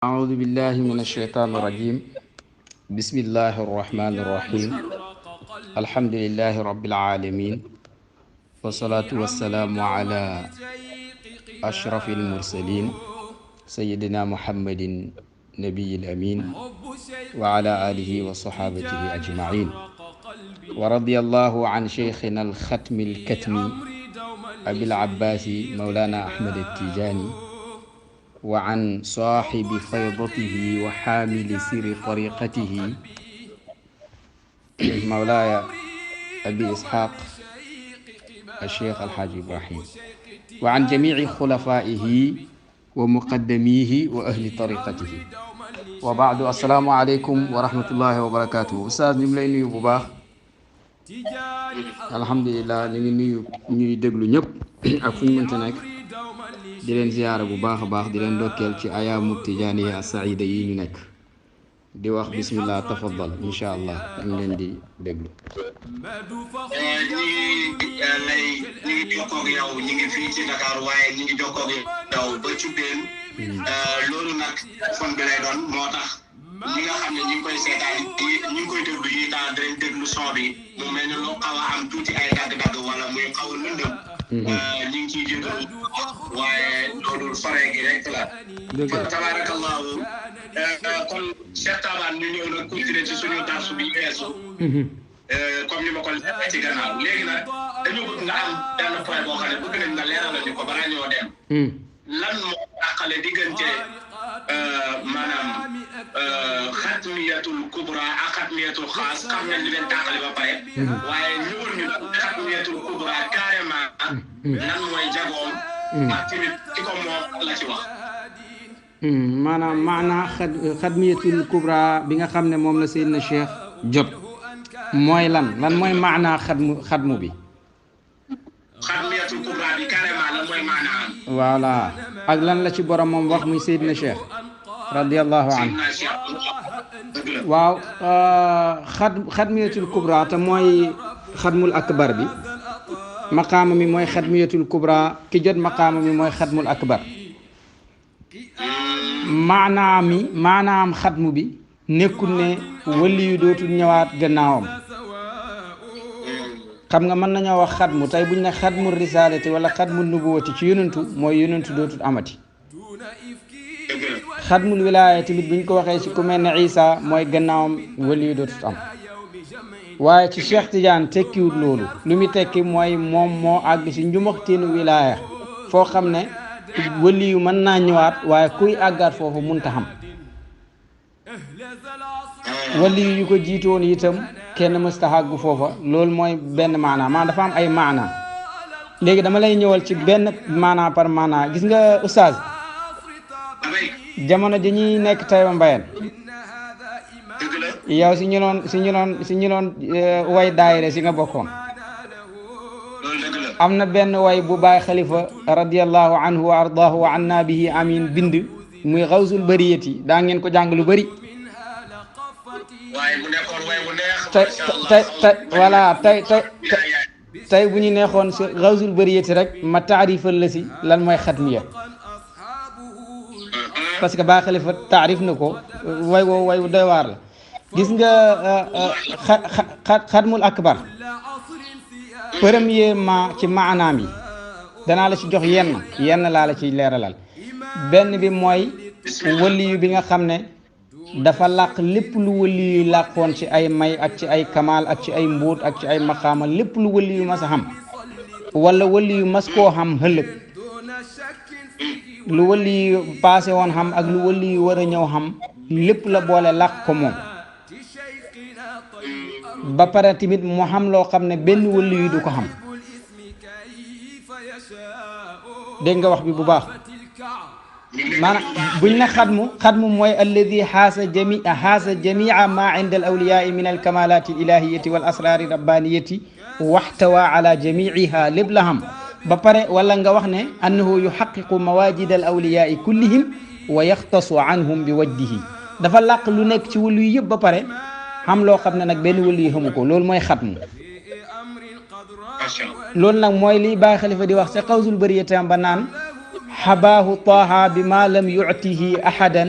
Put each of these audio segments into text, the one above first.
أعوذ بالله من الشيطان الرجيم. بسم الله الرحمن الرحيم. الحمد لله رب العالمين، والصلاة والسلام على أشرف المرسلين سيدنا محمد نبي الأمين وعلى آله وصحابته أجمعين. ورضي الله عن شيخنا الختم الكتمي أبي العباس مولانا أحمد التيجاني، وعن صاحب فيضته وحامل سر طريقته مولاي أبي إسحاق الشيخ الحاج إبراهيم، وعن جميع خلفائه ومقدميه وأهل طريقته. وبعد، السلام عليكم ورحمة الله وبركاته. أستاذ نملا نيو بو باخ. الحمد لله ني نيو ñuy déglu ñëpp ak fu ñu mënta nekk di leen ziyaara bu baax a baax, di leen dokkeel ci ayaamu tijaaniya as-saida yi ñu nekk, di wax bismillah tafaddal insha allah ñu leen di déglu. ñi ngi jokkoog yow, ñi ngi fii ci Dakar, waaye ñi ngi jokkoog yow ba Cubbeen. Loolu nag fon bi lay doon, moo tax ñi nga xam ne ñi ngi koy seetaan ñi ngi koy déglu yi taa dinañ déglu son bi mu mel ni lu xaw a am tuuti ay dagg-dagg wala muy xaw a lëndëm. ñi ngi ciy jégalu waaye loolu faree gi rek la. kon tabarakallahu kon Cheikh Taban ñu ñëw nag continuer ci suñu darsu bi weesu. comme ni ma ko leeral ci gannaaw léegi nag dañu bëgg nga am benn point boo xam ne bëgg nañ nga leeralal ñu ko balaa ñoo dem. lan moo tàqale diggante maanaam xatmiyatul kubra ak xatmiyatul xaas, xam nañ li leen tàqale ba pare. waaye ñëwul ñu nag xatmiyatul kubra carrément lan mooy jagoom ak tamit ki ko moom la ci wax. maanaam maanaa xatmiyatul kubra bi nga xam ne moom la Seydina Cheikh jot mooy lan mooy maanaa xatmu bi. xatmiyatul kubra bi carrément lan mooy maanaam. voilà, ak lan la ci borom moom wax muy Seydina Cheikh radiyallahu anhu. waaw, xatmiyatul kubra te mooy xatmul akbar bi. maqaama mi mooy xatmiyatul kubra, ki jot maqaama mi mooy xatmul akbar. maanaam xatmu bi nekkul ne wali yu dootul ñëwaat gannaawam. xam nga mën nañoo wax xatmu tey buñ ne xatmul risaalati wala xatmul nubuwati ci yonentu mooy yonentu dootul amati. xatmul wilaaya tamit buñ ko waxee ci ku mel ne Isa mooy gannaawam wali yu dootul am. waaye ci Cheikh Tidiane tekkiwut loolu. lu muy tekki mooy moom moo àgg ci njumaxteenu wilaaya foo xam ne wali yu mën naa ñëwaat waaye kuy àggaat foofu munta xam. wali yu ko jiitoon itam kenn mësta àggu foofa. loolu mooy benn maanaa maa dafa am ay maanaa. léegi dama lay ñëwal ci benn maanaa par maanaa. gis nga oustaz, jamono ji ñuy nekk Taïba Mbayeen, yow si ñu doon way daayire si nga bokkoon. am na benn way bu Baay Xalifa radiyallahu anhu wa ardaahu wa anna bihi amin bind muy xawsul bariyati. daa ngeen ko jàng lu bëri. waaye mu nekkoon way bu neex. voilà tey bu ñu neexoon si xawsul bariyati rek ma taarifal la si lan mooy xatmiya, parce que Baay Xalifa taarif na ko. way woo way doy waar la. gis nga xatmul akbar premièrement ci maanaam yi danaa la ci jox yenn laa la ciy leeralal. benn bi mooy waliyu bi nga xam ne dafa làq lépp lu waliyu làqoon ci ay may ak ci ay kamaal ak ci ay mbóot ak ci ay maqaama, lépp lu waliyu mas a xam wala waliyu mas koo xam ëllëg, lu waliyu passé woon xam ak lu waliyu war a ñëw xam, lépp la boole làq ko moom. ba pare tamit mu xam loo xam ne benn waliyu du ko xam. dégg nga wax bi bu baax. maanaam buñ ne xatmu mooy alladi xaasa jamia ma inda al awliyaai min al kamalati al ilahiyati wal asrari rabbaniyati waxtawa ala jamiiha lépp la xam. ba pare wala nga wax ne annahu yuxaqiqu mawajid al awliyaai kullihim wa yaxtasu anhum bi wajdihi. dafa làq lu nekk ci wàllu yëpp ba pare xam loo xam ne nag benn wàllu yi xamu ko. loolu mooy xatmu. loolu nag mooy li Baay Xalifa di wax ca xawsul bariyatam ba naan حباه طه بما لم يعته أحدا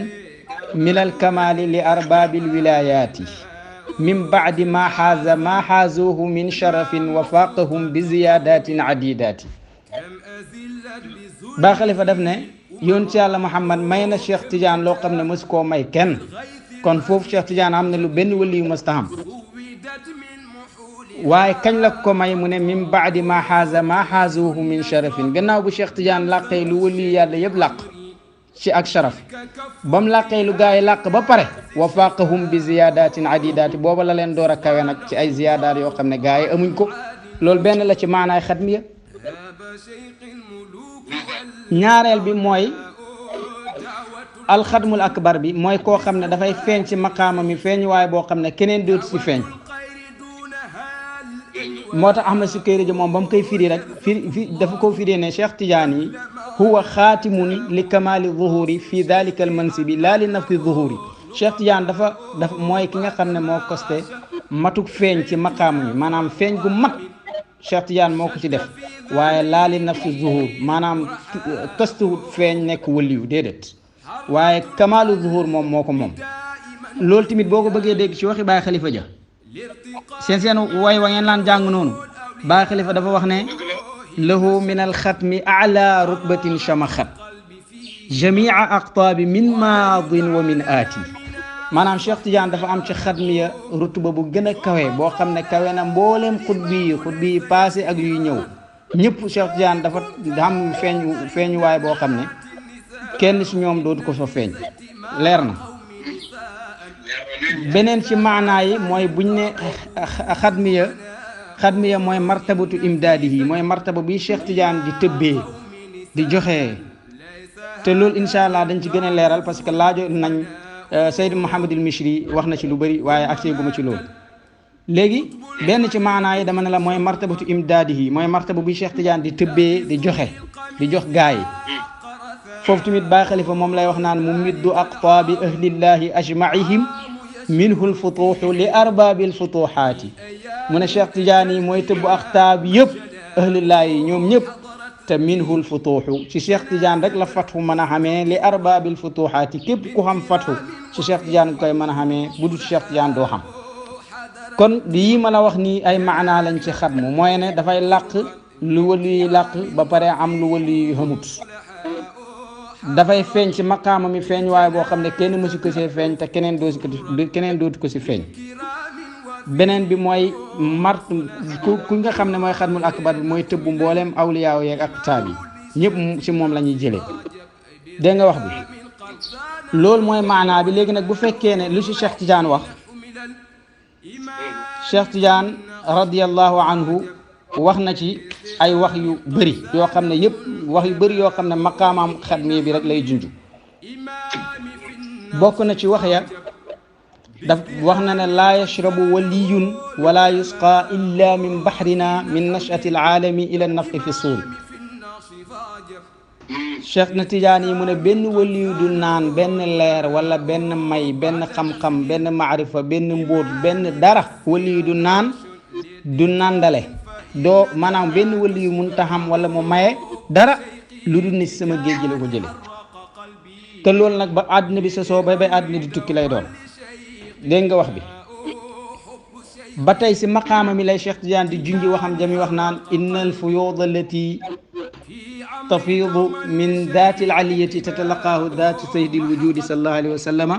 min alkamali li arbabi alwilayati min ba'di ma xaazuhu min sharafin wa faqahum bi ziyadatin adidati. Baay Xalifa daf ne yoon ci yàlla Muhammad may na Cheikh Tidiane loo xam ne mës koo may kenn, kon foofu Cheikh Tidiane am na lu benn wali yu mës ta am. waaye kañ la ko may mu ne min baadi ma xaazuhu min sharafin, gannaaw bu Cheikh Tidiane làqee lu wali yàlla yëpp làq ci ak sharaf, ba mu làqee lu gaa yi làq ba pare wa faqahum bi ziyadatin adidaati, booba la leen door a kawe nag ci ay ziyadaat yoo xam ne gaa yi amuñ ko. loolu benn la ci maanaay xatmiya. ñaareel bi mooy alxatmul akbar bi, mooy koo xam ne dafay feeñ ci maqaama mi feeñ waaye boo xam ne keneen dootu ci feeñ. moo tax Ahmad Sukayri ji moom ba mu koy firi rek dafa ko firi ne Cheikh Tidiane yi huwa xaatimun li kamali zuhuri fi dalika al mansibi laa li nafsi zuhuri. Cheikh Tidiane dafa mooy ki nga xam ne moo costé matuk feeñ ci maqaama mi, maanaam feeñ gu mat Cheikh Tidiane moo ko ci def, waaye laa li nafsi zuhur, maanaam costéwut feeñ nekk waliyu déedéet, waaye kamalu zuhur moom moo ko moom. loolu tamit boo ko bëggee dégg ci waxi Baay Xalifa ja seen way wa ngeen laan jàng noonu, Baay Xalifa dafa wax ne lahu min alxatmi ala rutbatin shamaxat jamia aqtaabi min maadin wa min aati. maanaam Cheikh Tidiane dafa am ci xatmiya rutba bu gën a kawe boo xam ne kawe na mbooleem xutbi yi passé ak yuy ñëw ñëpp. Cheikh Tidiane dafa am feeñuwaay boo xam ne kenn ci ñoom dootu ko fa feeñ. leer na. beneen ci maanaa yi mooy buñ ne xatmiya mooy martabatu imdaadihi, mooy martaba bi Cheikh Tidiane di tëbbee di joxe. te loolu incha allah dañ ci gën a leeral parce que laajo nañ Seyd Mouhamadul Mishri wax na ci lu bëri waaye accès guma ci loolu. léegi benn ci maanaa yi dama ne la mooy martabatu imdaadihi, mooy martaba bi Cheikh Tidiane di tëbbee di joxe di jox gaa yi. foofu tamit Baay Xalifa moom lay wax naan mu middu aqtaabi ahlillahi ajmaihim minhu lfutuxu li arbaabi lfutuxaati. mu ne Cheikh Tidiane yi mooy tëbbu aqtaab yëpp ahlillahi yi ñoom ñëpp, te minhu lfutuxu ci Cheikh Tidiane rek la fatxu mën a xamee li arbaabi lfutuxaati. képp ku xam fatxu ci Cheikh Tidiane koy mën a xamee, bu dul Cheikh Tidiane doo xam. kon yii ma la wax nii ay maanaa lañ ci xatmu, mooy ne dafay làq lu wali làq ba pare am lu wali xamut. dafay feeñ ci maqaama mi feeñ waaye boo xam ne kenn mësu ko see feeñ te keneen dootu ko si feeñ. beneen bi mooy ku nga xam ne mooy xatmul akbar bi mooy tëbbu mbooleem awliyaaw yeeg ak taab yi ñëpp ci moom la ñuy jëlee. dégg nga wax bi loolu mooy maanaa bi. léegi nag bu fekkee ne lu si Cheikh Tidiane wax, Cheikh Tidiane radiyallahu anhu wax na ci ay wax yu bëri yoo xam ne yëpp wax yu bëri yoo xam ne maqaamaam xatmi bi rek lay junj. bokk na ci wax ya daf wax na ne laa yashrabu waliyun wala yusqa illa min bahrina min nachati alaalami ila nafi fi suuri. Cheikh na Tidiane yi mu ne benn waliyu du naan benn leer wala benn may benn xam-xam benn maarifa benn mbóot benn dara. waliyu du naan du nandale doo maanaam benn wali yu mun taxam wala mu maye dara lu dul ni sama géej gi la ko jële. te loolu nag ba àdduna bi sosoo bay àdduna di tukki lay doon. dégg nga wax bi ba tey si maqaama mi lay Cheikh Tidiane di junji waxam jami wax naan inna al fuyuud allati tafiidu min daati al aliyati tatalaqaahu daatu sayyidil wujudi sallallahu alayhi wa sallama.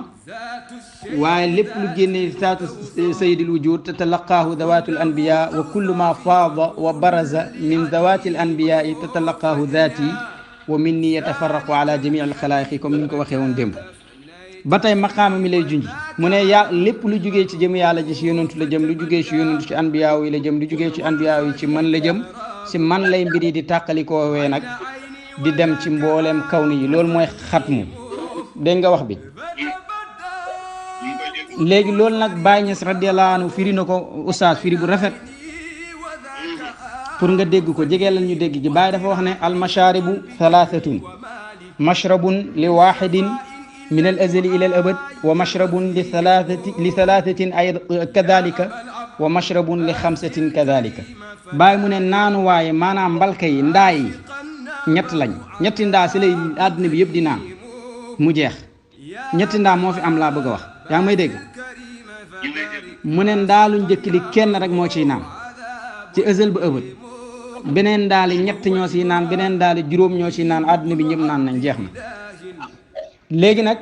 waaye lépp lu génnee daatu sayyidil wujud tatalaqaahu dawaatul anbiya wa kullu ma faada wa baraza min dawaatil anbiya tatalaqaahu daati wa minni yatafarraqu ala jamii al xalaayiqi, comme ni ñu ko waxee woon démb. ba tey maqaama mi lay junj mu ne lépp lu jugee ci jëm yàlla ji ci yonantu la jëm, lu jugee ci yonantu ci anbiyaaw yi la jëm, lu jugee ci anbiyaaw yi ci man la jëm. si man lay mbir yi di tàqalikoo wee nag di dem ci mbooleem kawni yi. loolu mooy xatmu. dégg nga wax bi. léegi loolu nag Baay Ñas radiyallahu anhu firi na ko oustaz firi bu rafet pour nga dégg ko jegee lan ñu dégg ji. Baay dafa wax ne almasharibu thalathatun mashrabun li waxidin min al azali ila al abad wa mashrabun li thalathatin ay kadalika wa mashrabun li xamsatin kadalika. Baay mu ne naanu waaye maanaam mbalka yi ndaa yi ñett lañ, ñetti ndaa si lay àdduna bi yëpp di naan mu jeex. ñetti ndaa moo fi am laa bëgg a wax yaa ngi may dégg mu ne ndaalu njëkk li kenn rek moo ciy naan ci ësël ba ëbët beneen ndaali ñett ñoo ciy naan beneen ndaali juróom ñoo ciy naan àdduna bi ñëpp naan nañ jeex na léegi nag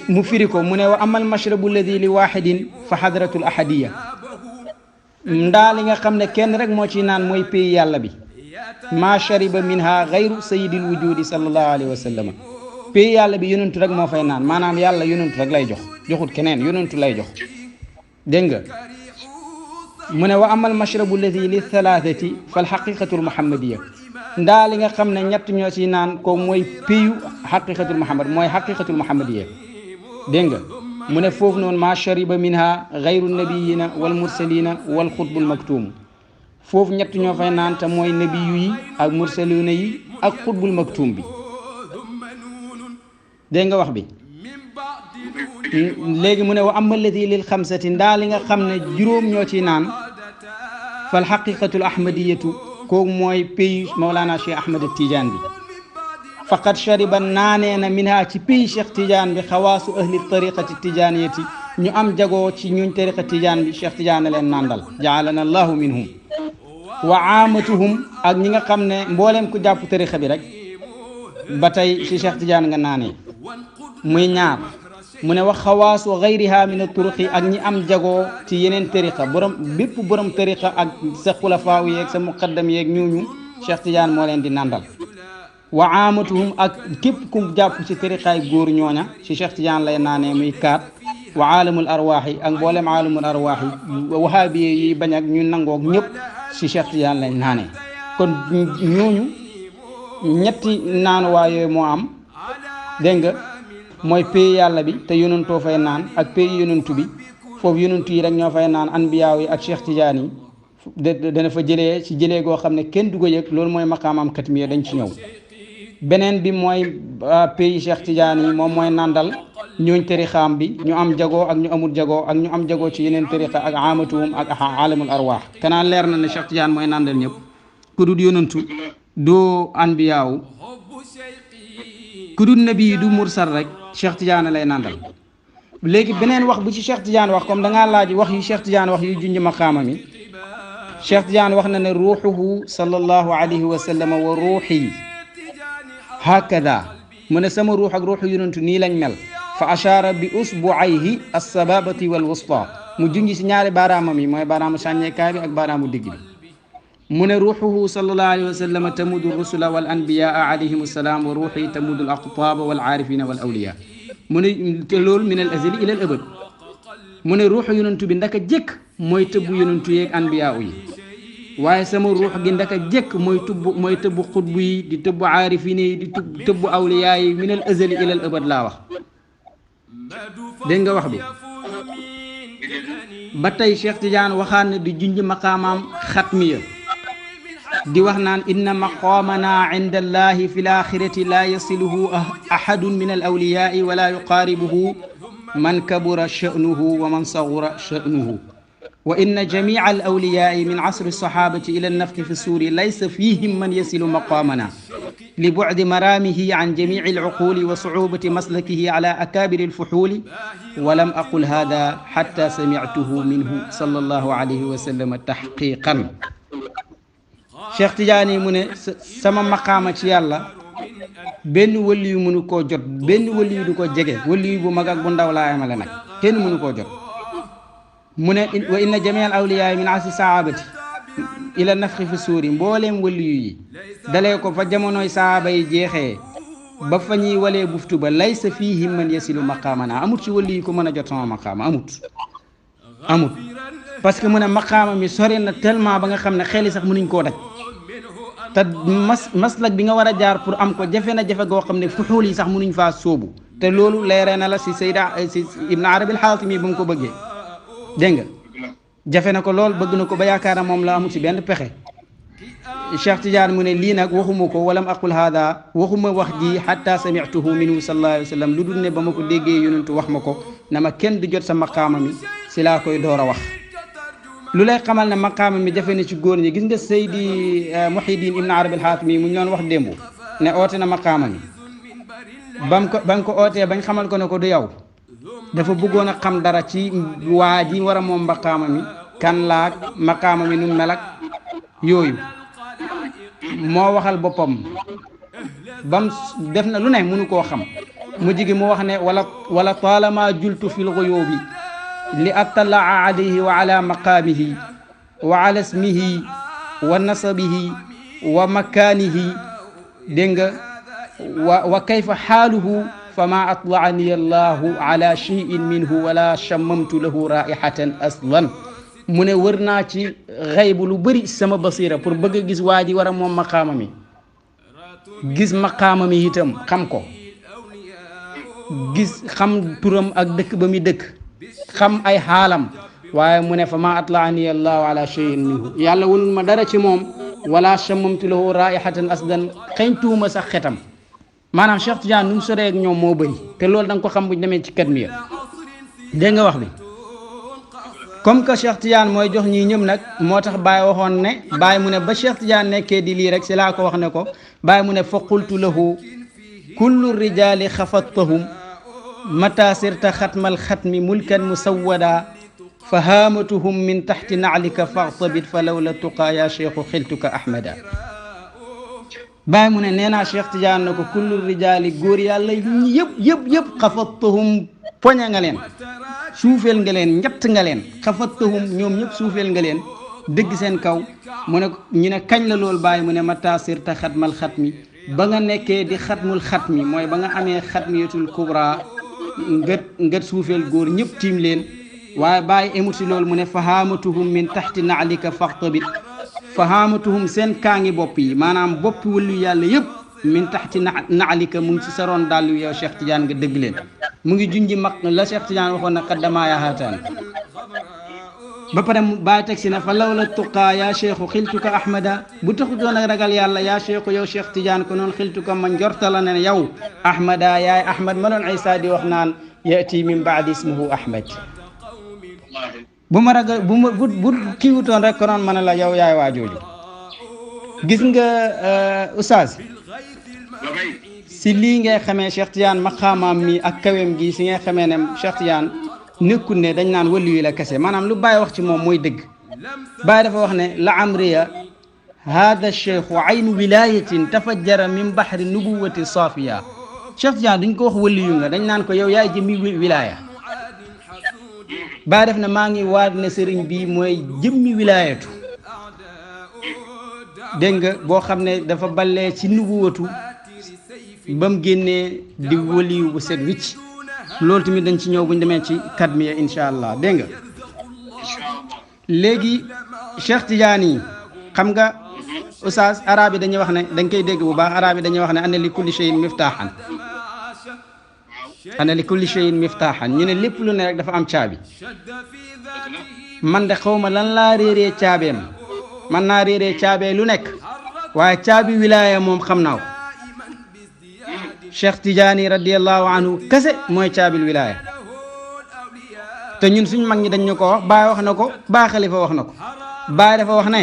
mu firi ko mu ne wa amal mashrabu alladi li waxidin fa hadratul ahadiya ndaa li nga xam ne kenn rek moo ciy naan mooy pays yàlla bi ma shariba minha gayru sayidil wujudi sallallahu alayhi wa sallam pays yàlla bi yonentu rek moo fay naan maanaam yàlla yonentu rek lay jox joxut keneen yonentu lay jox dégg nga mu ne wa amal mashrabu alladi li thalathati fal haqiqatul muhammadiya ndaa li nga xam ne ñett ñoo ciy naan ko mooy piyu haqiqatul muhammad mooy haqiqatul muhammadiya dégg nga mu ne foofu noonu ma shariba minha gayru nabiyina wal mursalina wal xutbul maktuum foofu ñett ñoo fay naan te mooy nabiyu yi ak mursalina yi ak xutbul maktuum bi dégg nga wax bi léegi mu ne wa amma alladi lil xamsati ndaa li nga xam ne juróom ñoo ciy naan fal haqiqatul ahmadiyatu kooku mooy pays Mawlana Cheikh Ahmed Tidiane bi faqad shariba naanee na minha ci pays Cheikh Tidiane bi xawaasu ahli tariqati tijaniyati ñu am jagoo ci ñuñ tariqa Tidiane bi Cheikh Tidiane leen nandal jaalana allahu minhum wa aamatuhum ak ñi nga xam ne mbooleem ku jàpp tariqa bi rek ba tey ci Cheikh Tidiane nga naanee muy ñaar mu ne wax xawaasu gayriha min turuqi ak ñi am jagoo ci yeneen tariqa borom bépp borom tariqa ak sa xulafaaw yeeg sa muqaddam yeeg ñooñu Cheikh Tidiane moo leen di nandal wa aamatuhum ak képp ku jàpp ci tariqaay góor ñooña ci Cheikh Tidiane lay naanee muy kaat wa aalamul arwaax yi ak mboolem aalamul arwaax yi wahaabiye yi bañ ak ñu nangoog ñëpp ci Cheikh Tidiane lay naanee kon ñooñu ñetti naanuwaay yooyu moo am dégg nga mooy pays yàlla bi te yonentoo fay naan ak pays yonentu bi foofu yonentu yi rek ñoo fay naan anbiyaaw yi ak Cheikh Tidiane yi dana fa jëlee ci jëlee goo xam ne kenn du ko yëg loolu mooy maqaamam katmiya dañ ci ñëw beneen bi mooy pays Cheikh Tidiane yi moom mooy nandal ñooñ tariqaam bi ñu am jagoo ak ñu amul jagoo ak ñu am jagoo ci yeneen tariqa ak amatuhum ak alamul arwaax kanaa leer na ne Cheikh Tidiane mooy nandal ñëpp ku dul yonentu doo anbiyaaw ku dul nabi du mursal rek Cheikh Tidiane lay nandal léegi beneen wax bu ci Cheikh Tidiane wax comme da ngaa laaj wax yu Cheikh Tidiane wax yu junj maqaama mi Cheikh Tidiane wax na ne ruuxuhu sallallahu alayhi wa sallam wa ruuxi hakada mu ne sama ruux ak ruuxu yonentu nii lañ mel fa ashaara bi usbuayhi alsababati walwusta mu junj si ñaari baaraamam yi mooy baaraamu sànneekaay bi ak baaraamu digg bi mu ne ruuxuhu sallallahu alayhi wa sallam tamudu rusula wal anbiyaa alayhim assalaam wa ruuxi tamudu al aqtaaba wal aarifina wal awliya mu ne te loolu min al azali ila al abad mu ne ruuxu yonentu bi ndaka jëkk mooy tëbbu yonentu yeeg anbiyaa yi waaye sama ruux gi ndaka jëkk mooy tëbbu xutbu yi di tëbbu aarifine yi di tëbbu awliyaa yi min al azali ila al abad laa wax dégg nga wax bi ba tey Cheikh Tidiane waxaan ne di junj maqaamaam xatmiya di wax naan inna maqaamana inda allahi fi laaxirati laa yasiluhu ahadun min al awliyaai wala yuqaaribuhu man kabura sha'nuhu wa man sagura sha'nuhu wa inna jamica al awliyaai min casri alsaxaabati ila annafxi fi suuri laysa fihim man yasilu maqaamana لبعد مرامه عن جميع العقول وصعوبة مسلكه على أكابر الفحول ولم أقل هذا حتى سمعته منه صلى الله عليه وسلم تحقيقا Cheikh Tidiane mu ne sama maqaama ci yàlla benn waliyu mënu koo jot benn waliyu du ko jege waliyu bu mag ak bu ndaw laa yemale nag kenn mënu koo jot mu ne wa inna jamii al awliyaa min asri sahabati ila nafxi fi suuri mbooleem waliyu yi dalee ko fa jamonoy saaba yi jeexee ba fa ñuy walee buftu ba laysa fiihim man yasilu maqaamana amut ci waliyu ko mën a jot sama maqaama amut parce que mu ne maqaama mi sori na tellement ba nga xam ne xel yi sax mënuñ koo daj te maslak bi nga war a jaar pour am ko jafe na jafe goo xam ne fuxuul yi sax mënuñ faa sóobu te loolu leeree na la si Sayda si Ibn Arabi al-Xaatimi ba mu ko bëggee dégg nga jafe na ko lool bëgg na ko ba yaakaar na moom la amul ci benn pexe Cheikh Tidiane mu ne lii nag waxuma ko walam aqul hada waxuma wax ji xatta samictuhu minhu sallallahu alayhi wa sallam lu dul ne ba ma ko déggee yonentu wax ma ko na ma kenn du jot sa maqaama mi si laa koy door a wax lu lay xamal ne maqaama mi jafe na ci góor ñi gis nga Seydi Muhyiddin Ibn Arabi al-Xaatimi mu ñu doon wax démb ne oote na maqaama mi bam ko ootee bañ xamal ko ne ko du yow dafa bëggoon a xam dara ci waa ji war a moom maqaama mi kan laak maqaama mi nu melak yooyu moo waxal boppam bam def na lu ne mënu koo xam mu jigi mu wax ne wala taalama jultu fil ghuyubi li attalaa alayhi wa ala maqaamihi wa ala ismihi wa nasabihi wa makaanihi dégg nga wa kayfa xaaluhu fama atlaani allahu ala cheyin minhu wala chammamtu lahu raihatan aslan mu ne wër naa ci xaybu lu bëri sama basira pour bëgg a gis waa ji war a moom maqaama mi gis maqaama mi itam xam ko gis xam turam ak dëkk ba mi dëkk xam ay xaalam waaye mu ne fama atlaani allahu ala cheyin minhu yàlla wunul ma dara ci moom wala chammamtu lahu raihatan aslan xeñtuuma sax xetam maanaam Cheikh Tidiane nu mu soree ak ñoom moo bëri te loolu da nga ko xam bu ñu demee ci Katmiya dégg nga wax bi comme que Cheikh Tidiane mooy jox ñii ñëpp nag moo tax Baye waxoon ne Baye mu ne ba Cheikh Tidiane nekkee di lii rek si laa ko wax ne ko Baye mu ne fa qultu lahu kullu rijali xafattahum mata sirta xatmal xatmi mulkan musawwada fa haamatuhum min taxti naalika faxtabit fa lawla tuqaa ya cheikhu xiltuka ahmada Baye mu ne nee naa Cheikh Tidiane na ko kullu rijaali góor yàlla yëpp xafattahum poña nga leen suufeel nga leen njatt nga leen xafattahum ñoom ñëpp suufeel nga leen dëgg seen kaw mu ne ñu ne kañ la loolu Baye mu ne mata sirta xatmal xatmi ba nga nekkee di xatmul xatmi mooy ba nga amee xatmiyatul kubra nga suufeel góor ñëpp tiim leen waaye Baye emut si loolu mu ne fahaamatuhum min taxti naalika faxtabit fahaamatuhum seen kaangi bopp yi maanaam boppi wëllu yàlla yëpp min taxti naalika mu ngi ci sa roon dàllu yow Cheikh Tidiane nga dëgg leen mu ngi junji mag la Cheikh Tidiane waxoon na xaddamaa yaa haataan ba pare Baye teg si ne fa law la tuqaa yaa cheikhu xiltuka ahmada bu taxutoon ak ragal yàlla yaa cheikhu yow Cheikh Tidiane ko noonu xiltuka ma njortala ne yow ahmada yaay ahmad ma doon Isa di wax naan yati min baadi ismuhu ahmad bu ma ragal bu kiiwutoon rek konoon ma ne la yow yaay waajooju gis nga oustaz si lii ngay xamee Cheikh Tidiane maqaamaam mi ak kawem gi si ngay xamee ne Cheikh Tidiane nekkul ne dañ naan wëllu yi la kese maanaam lu Baye wax ci moom mooy dëgg Baye dafa wax ne la amriya hada cheikhu aynu wilayatin tafajjara min bahri nubuwati safiya Cheikh Tidiane duñ ko wax wëllu yu nga dañ naan ko yow yaay jëmmi wilaya Baye def na maa ngi waat ne sëriñ bi mooy jëmmi wilaayatu dégg nga boo xam ne dafa ballee ci nubuwatu ba mu génnee di waliyu bu set wicc loolu tamit dañ ci ñëw bu ñu demee ci Katmiya incha allah dégg nga léegi Cheikh Tidiane yi xam nga oustaz arab yi dañuy wax ne dañ koy dégg bu baax arab yi dañuy wax ne ana li kulli shay'in miftaaxan ana li kulli shay'in miftaaxan ñu ne lépp lu ne rek dafa am caabi man de xaw ma lan laa réeree caabeem man naa réeree caabee lu nekk waaye caabi wilaaya moom xam naa ko Cheikh Tidiane radiyallahu anhu kese mooy caabil wilaaya te ñun suñ mag ñi dañ ñu ko wax Baye wax na ko Baye Khalifa wax na ko Baye dafa wax ne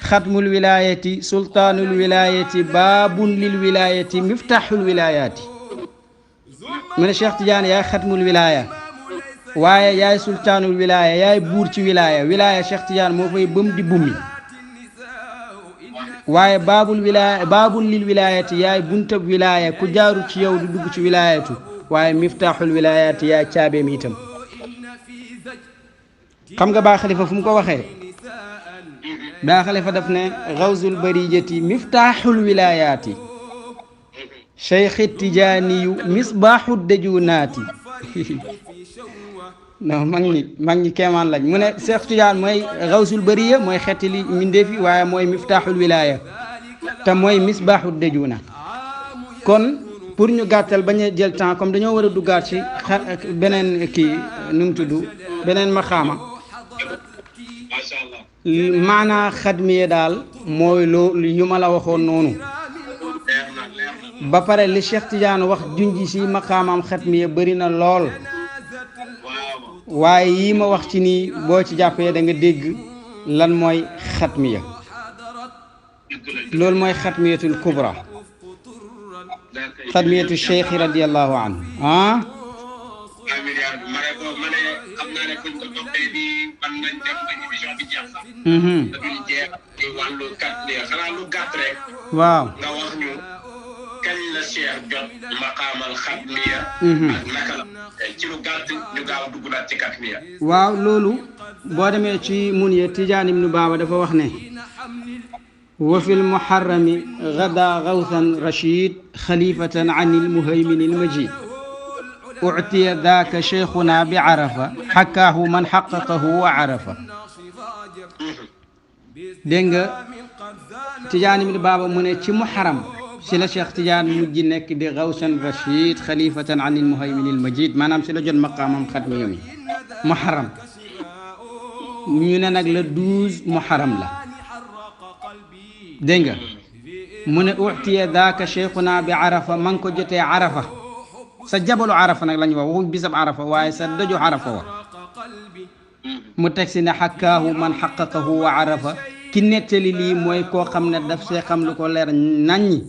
xatmul wilaayati sultaanul wilaayati baabun lil wilaayati miftaaxul wilaayaati mu ne Cheikh Tidiane yaay xatmul wilaaya waaye yaay sultaanul wilaaya yaay buur ci wilaaya wilaaya Cheikh Tidiane moo fay bëm di bummi waaye baabul wilaaya baabul lil wilaayati yaay buntab wilaaya ku jaaru ci yow du dugg ci wilaayatu waaye miftaaxul wilaayaati yaay caabeem itam xam nga Baay Xalifa fu mu ko waxee Baay Xalifa daf ne gawzul barijati miftaaxul wilaayaati cheikhi tijaaniyu misbaaxu dejunaati non mag ñi keemaan lañ mu ne Cheikh Tidiane mooy gawsul bariya mooy xetti li mindeefi waaye mooy miftaaxul wilaaya te mooy misbaaxu dejuna kon pour ñu gàttal bañ a jël temps comme dañoo war a duggaat ci beneen kii nu mu tudd beneen maxaama maanaa xadmiye daal mooy loolu yu ma la waxoon noonu ba pare li Cheikh Tidiane wax junji si maqaamam xadmiye bëri na lool waaye yii ma wax ci nii boo ci jàppee da nga dégg lan mooy xatmiya loolu mooy xatmiyatul kubra xadmiyatu cheikh radiyallahu anhu amiin yaa rabbi ma ne ko ma ne xam naa ne buñ ko toppee di man nañ dem ba émission bi jeex sax dañuy jeex ci wàllu xatmiya xanaa lu gàtt rek waaw nga wax ñu kañ la cheikh jot maqaamal xatmiya ak naka la ci lu gàtt ñu gaaw dugg naat ci xatmiya waaw loolu boo demee ci Munya Tijaan ibnu Baaba dafa wax ne wa fi lmuharrami gada gawthan rachid xalifatan an ilmuhaymin ilmajid uctiya daaka cheikhuna bi arafa xakkaahu man xaqaqahu wa arafa dégg nga Tijaan ibnu Baaba mu ne ci muharram si la Cheikh Tijaan mujj nekk di gawsan rachid xalifatan an ilmuhaymin ilmajid maanaam si la jot maqaamam xatmiya mi muharram ñu ne nag le 12 muharram la dégg nga mu ne uctiya daaka cheikhuna bi arafa man ko jotee arafa sa jabalu arafa nag la ñu wax waxuñ bisab arafa waaye sa daju arafa wa mu teg si ne xakkaahu man xaqaqahu wa arafa ki nettali lii mooy koo xam ne daf see xam lu ko leer naññi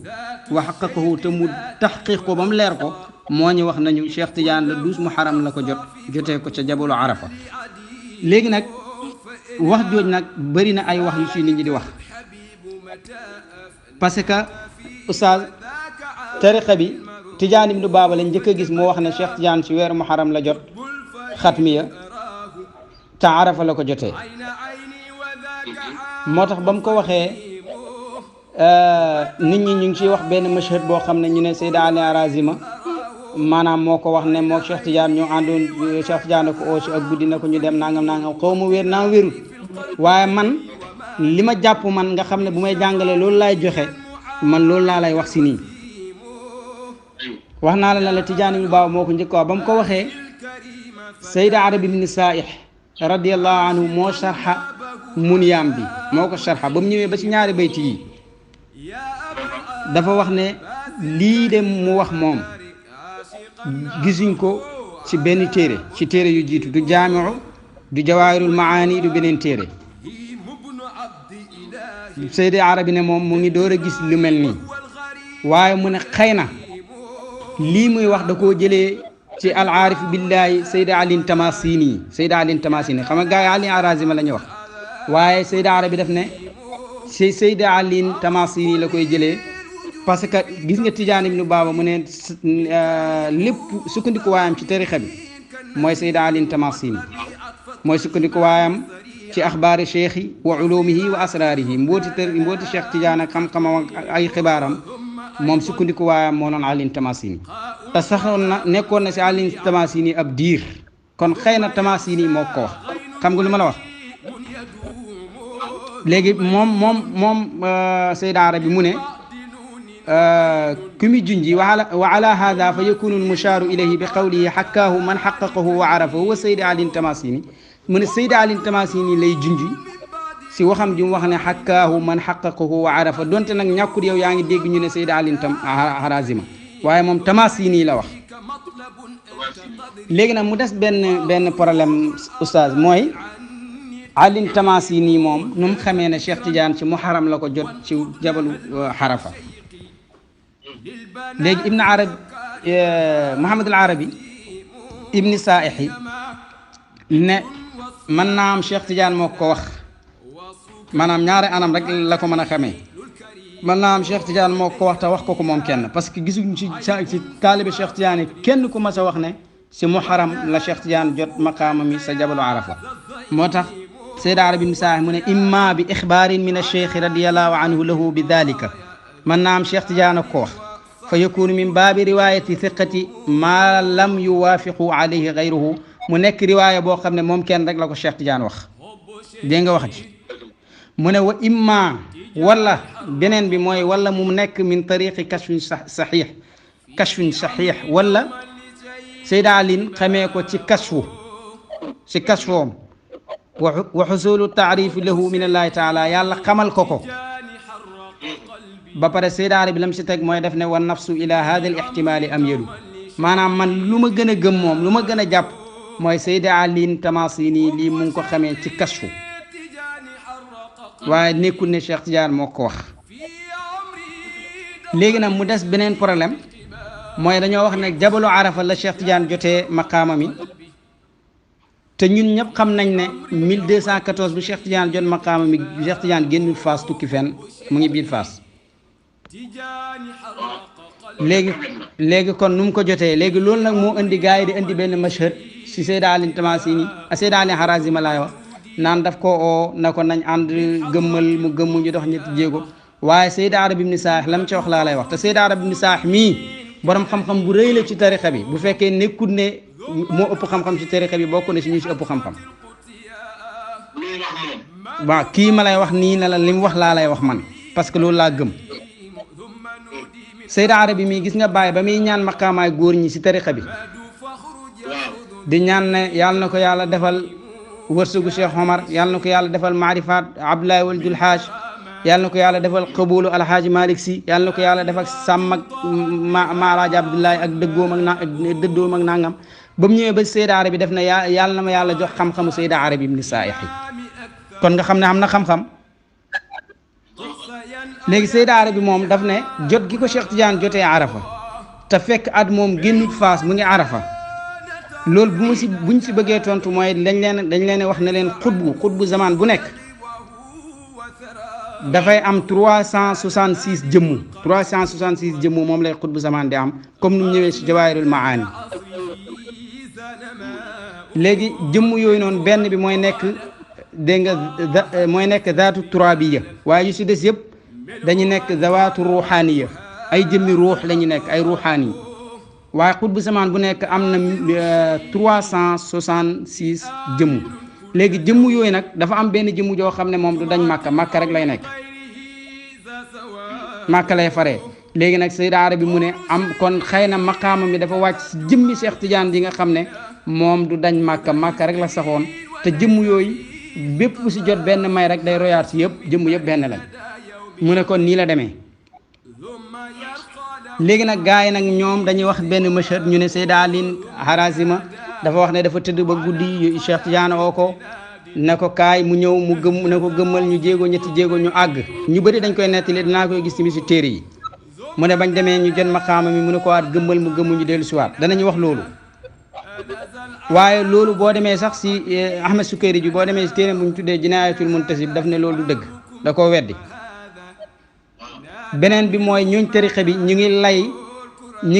wa xaqaqahu te mu taxqiq ko ba mu leer ko moo ñu wax nañu Cheikh Tidiane le 12 muharram la ko jotee ko ca jabalu arafa léegi nag wax jooj nag bëri na ay wax yu si nit ñi di wax parce que oustaz tariqa bi Tijaan ibnu Baaba lañ njëkk a gis moo wax ne Cheikh Tidiane ci weeru muharram la jot xatmiya te arafa la ko jotee moo tax ba mu ko waxee nit ñi ñu ngi ciy wax benn mashhad boo xam ne ñu ne Seyda Ali Harazima maanaam moo ko wax ne moo Cheikh Tidiane ñoo àndoon Cheikh Tidiane ko oosi ak guddi na ko ñu dem nangam xaw ma wér naa wérul waaye man li ma jàpp man nga xam ne bu may jàngale loolu laay joxe man loolu laa lay wax si nii wax naa la ne la Tijaan ibnu Baaba moo ko njëkk wax ba mu ko waxee Sayda Arabi ibn Saih radiyallahu anhu moo sharxa munyaam bi moo ko sharxa ba mu ñëwee ba ci ñaari bayti yi dafa wax ne lii de mu wax moom gisuñ ko ci benn téere ci téere yu jiitu du jaamiu du jawaahirul maani du beneen téere Sayda Arabi ne moom mu ngi door a gis lu mel nii waaye mu ne xëy na lii muy wax da koo jëlee ci al aarif billahi Sayda Alin Tamasini xam nga gars yi Ali Harazima la ñu wax waaye Sayda Arabi def ne si Sayda Alin Tamasini la koy jëlee parce que gis nga Tijaan ibnu Baaba mu ne lépp sukkandiku waayam ci tarixa bi mooy Sayda Alin Tamasini mooy sukkandiku waayam ci axbaari cheikh yi wa ulumihi wa asraarihi mbooti Cheikh Tijaan ak xam-xamam ak ay xibaaram moom sukkandiku waayam moo noon Alin Tamasini te saxoon na nekkoon na si Alin Tamasini ab diir kon xëy na Tamasini moo ko wax xam nga lu ma la wax léegi moom Sayda Arabi mu ne ku mi junji wa ala hada fa yakunu almushaaru ilayhi bi qawlihi xakkaahu man xaqaqahu wa arafa huwa Sayda Alin Tamasini mu ne Sayda Alin Tamasini lay junji si waxam ji mu wax ne xakkaahu man xaqaqahu wa arafa donte nag ñàkkut yow yaa ngi dégg ñu ne Sayda Alin Harazima waaye moom Tamasini la wax léegi nag mu des benn problème oustaz mooy Alin Tamasini moom nu mu xamee ne Cheikh Tidiane ci muharram la ko jot ci jabalu xarafa léegi Ibn Arabi Muhammad al Arabi Ibn Saihi ne mën naa am Cheikh Tidiane moo ko wax maanaam ñaari anam rek la ko mën a xamee mën naa am Cheikh Tidiane moo ko wax te wax ko moom kenn parce que gisuñ ci taalibe Cheikh Tidiane kenn ku mas a wax ne si muharram la Cheikh Tidiane jot maqaama mi sa jabalu arafa moo tax Sayda Arabi ibn Saahi mu ne imma bi ixbaarin min acheikh radiallahu anhu lahu bi dalika mën naa am Cheikh Tidiane ko wax fa yakunu min baabi riwayati thiqati ma lam yuwaafiqu alayhi gayruhu mu nekk riwaaya boo xam ne moom kenn rek la ko Cheikh Tidiane wax dégg nga wax ji mu ne wa imma wala beneen bi mooy wala mu nekk min tariqi kashfin saxiix wala Sayda Alin xamee ko ci kashfoom wa xusulu taarifi lahu min allahi taala yàlla xamal ko ba pare Sayda Arabi lam si teg mooy def ne wa nafsu ila hada al ihtimali am yelu maanaam man lu ma gën a gëm moom lu ma gën a jàpp mooy Sayda Alin Tamasini lii mu ngi ko xamee ci kashfu waaye nekkul ne Cheikh Tidiane moo ko wax léegi nag mu des beneen problème mooy dañoo wax ne jabalu arafa la Cheikh Tidiane jotee maqaama mi te ñun ñëpp xam nañ ne 1214 bu Cheikh Tidiane jot maqaama mi Cheikh Tidiane génnul Faas tukki fenn mu ngi biir Faas léegi kon nu mu ko jotee léegi loolu nag moo indi gars yi di indi benn mashhad si Seyda Ali Tamasini Seyda Ali Harazima laay wax naan daf ko oo na ko nañ ànd gëmmal mu gëmmu ñu dox ñetti jéego waaye Seyda Arab ibn Saax lam ci wax laa lay wax te Seyda Arab ibn Saax mii borom xam-xam bu rëy la ci tarixa bi bu fekkee nekkul ne moo ëpp xam-xam ci tarixa bi bokk na si ñu si ëpp xam-xam waaw kii ma lay wax nii ne la li mu wax laa lay wax man parce que loolu laa gëm Seyda Arab bi mii gis nga bàyyi ba muy ñaan maqaamaay góor ñi si tarixa bi di ñaan ne yàlla na ko yàlla defal wërsëgu Cheikh Omar yàlla na ko yàlla defal maarifaat Abdoulaye wal Julhaaj yàlla na ko yàlla defal qabulu alhaaji Malick si yàlla na ko yàlla defal sàmm ak maalaaji Abdoulaye ak dëddoom ak nangam ba mu ñëwee ba Seyda Arab bi def na yàlla na ma yàlla jox xam-xamu Seyda Arab ibn Saaih kon nga xam ne am na xam-xam léegi Seyda Arab bi moom daf ne jot gi ko Cheikh Tidiane jotee Arafa te fekk at moom génnut Faas mu ngi Arafa loolu buñ si bëggee tontu mooy dañ leen wax ne leen xutbu zaman bu nekk dafay am 366 jëmmu moom lay xutbu zaman di am comme nu mu ñëwee si Jawaahirul Maani léegi jëmm yooyu noonu benn bi mooy nekk dégg nga mooy nekk zaatu turabiya waaye yu si des yëpp dañu nekk zawaatu ruuxaaniya ay jëmmi ruux la ñu nekk ay ruuxaani waaye xutbu zaman bu nekk am na 366 jëmm léegi jëmm yooyu nag dafa am benn jëmm joo xam ne moom du dañ màkka rek lay nekk màkka lay faree léegi nag Seyda Arab bi mu ne am kon xëy na maqaama mi dafa wàcc si jëmmi Cheikh Tidiane yi nga xam ne moom du dañ màkka rek la saxoon te jëmm yooyu bépp bu si jot benn may rek day royaat si yëpp jëmm yëpp benn lañ mu ne kon nii la demee léegi nag gars yi nag ñoom dañuy wax benn mashhad ñu ne Seyda Ali Harazima dafa wax ne dafa tëdd ba guddi Cheikh Tidiane oo ko ne ko kaay mu ñëw mu gëm ne ko gëmmal ñu jéego ñetti jéego ñu àgg ñu bëri dañ koy nettali dinaa koy gis ci si téere yi mu ne bañ demee ñu jot maqaama mi mu ne ko waat gëmmal mu gëmmu ñu dellu si waat danañu wax loolu waaye loolu boo demee sax si Ahmed Sukayri ji boo demee si téere bu ñu tuddee Jinaayatul Muntasib daf ne loolu du dëgg da koo weddi beneen bi mooy ñooñ tarixa bi ñu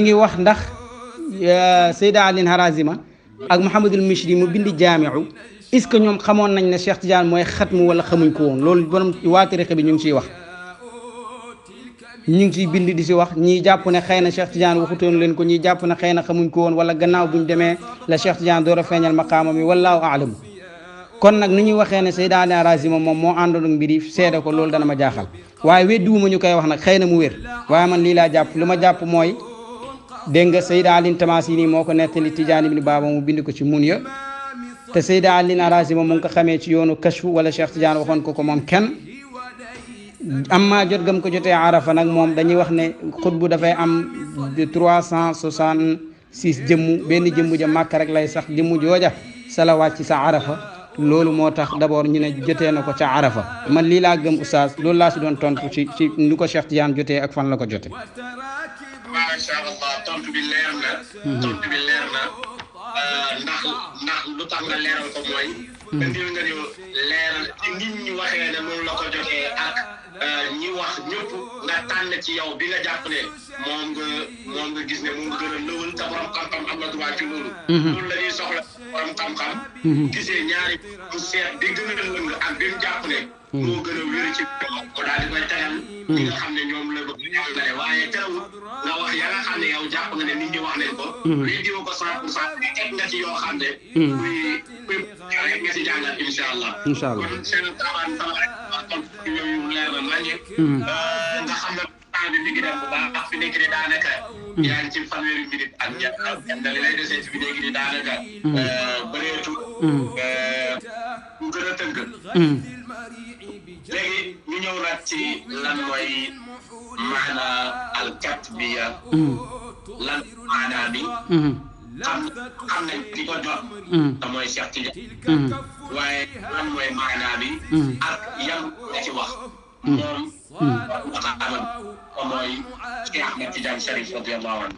ngi wax ndax Seyda Ali Harazima ak Mouhamadul Mishri mu bindi jaamiu est-ce que ñoom xamoon nañ ne Cheikh Tidiane mooy xatmu wala xamuñ ko woon loolu borom waa tarixa bi ñu ngi ciy wax ñu ngi ciy bind di si wax ñii jàpp ne xëy na Cheikh Tidiane waxutoon leen ko ñii jàpp ne xëy na xamuñ ko woon wala gannaaw buñ demee la Cheikh Tidiane door a feeñal maqaama mi wallaahu aalam kon nag ni ñuy waxee ne Seyda Ali Harazima moom moo àndoon ak mbir yi seede ko loolu dana ma jaaxal waaye weddiwuma ñu koy wax nag xëy na mu wér waaye man lii laa jàpp lu ma jàpp mooy dégg nga Seyda Ali Tamasini moo ko nettali Tidiane ibn Baba mu bind ko ci Munya te Seyda Ali Harazima mu ngi ko xamee ci yoonu kashfu wala Cheikh Tidiane waxoon ko moom kenn amma jot gam ko jotee Arafa nag moom dañuy wax ne xutbu dafay am 366 jëmmu benn jëmmu ja màkk rek lay sax jëmmu jooja sala wàcc sa Arafa loolu moo tax d'abord ñu ne jotee na ko ca Arafa man lii laa gëm oustaz loolu laa si doon tontu ci nu ko Cheikh Tidiane jotee ak fan la ko jote macha allah tontu bi leer na ndax lu tax nga leeral ko mooy indil nga ñu leeral ci nit ñi waxee ne noonu la ko jotee ak ñi wax ñëpp nga tànn ci yow bi nga jàpp ne moom nga gis ne moom nga gën a lëwal te borom xam-xam am na droit ci loolu loolu la ñuy soxla borom xam-xam gisee ñaari mu seet bi gën a lëng ak bi mu jàpp ne moo gën a wér ci ko daal di koy tegal ñi nga xam ne ñoom la bëgg jàngale waaye terewul nga wax ya nga xam ne yow jàpp nga ne nit ñi wax nañ ko lii diwa ko 100% teg nga ci yoo xam ne kuy rek nga si jàngal incha allah kon seen taban yooyu leer na nañu nga xam ne temps bi mi ngi dem bu baax fi nekk ni daanaka yaa ngi ci fanweeri minute ak ñett da li lay desee fi nekk ni daanaka bëreetu bu gën a tënk léegi ñu ñëw nag ci lan mooy maana alkatbiya lan maana bi xam nañ di ko jot te mooy Cheikh Tidiane waaye lan mooy maana bi ak yan la ci wax moom maqaama mooy Cheikh Ahmed Tidiane Cherif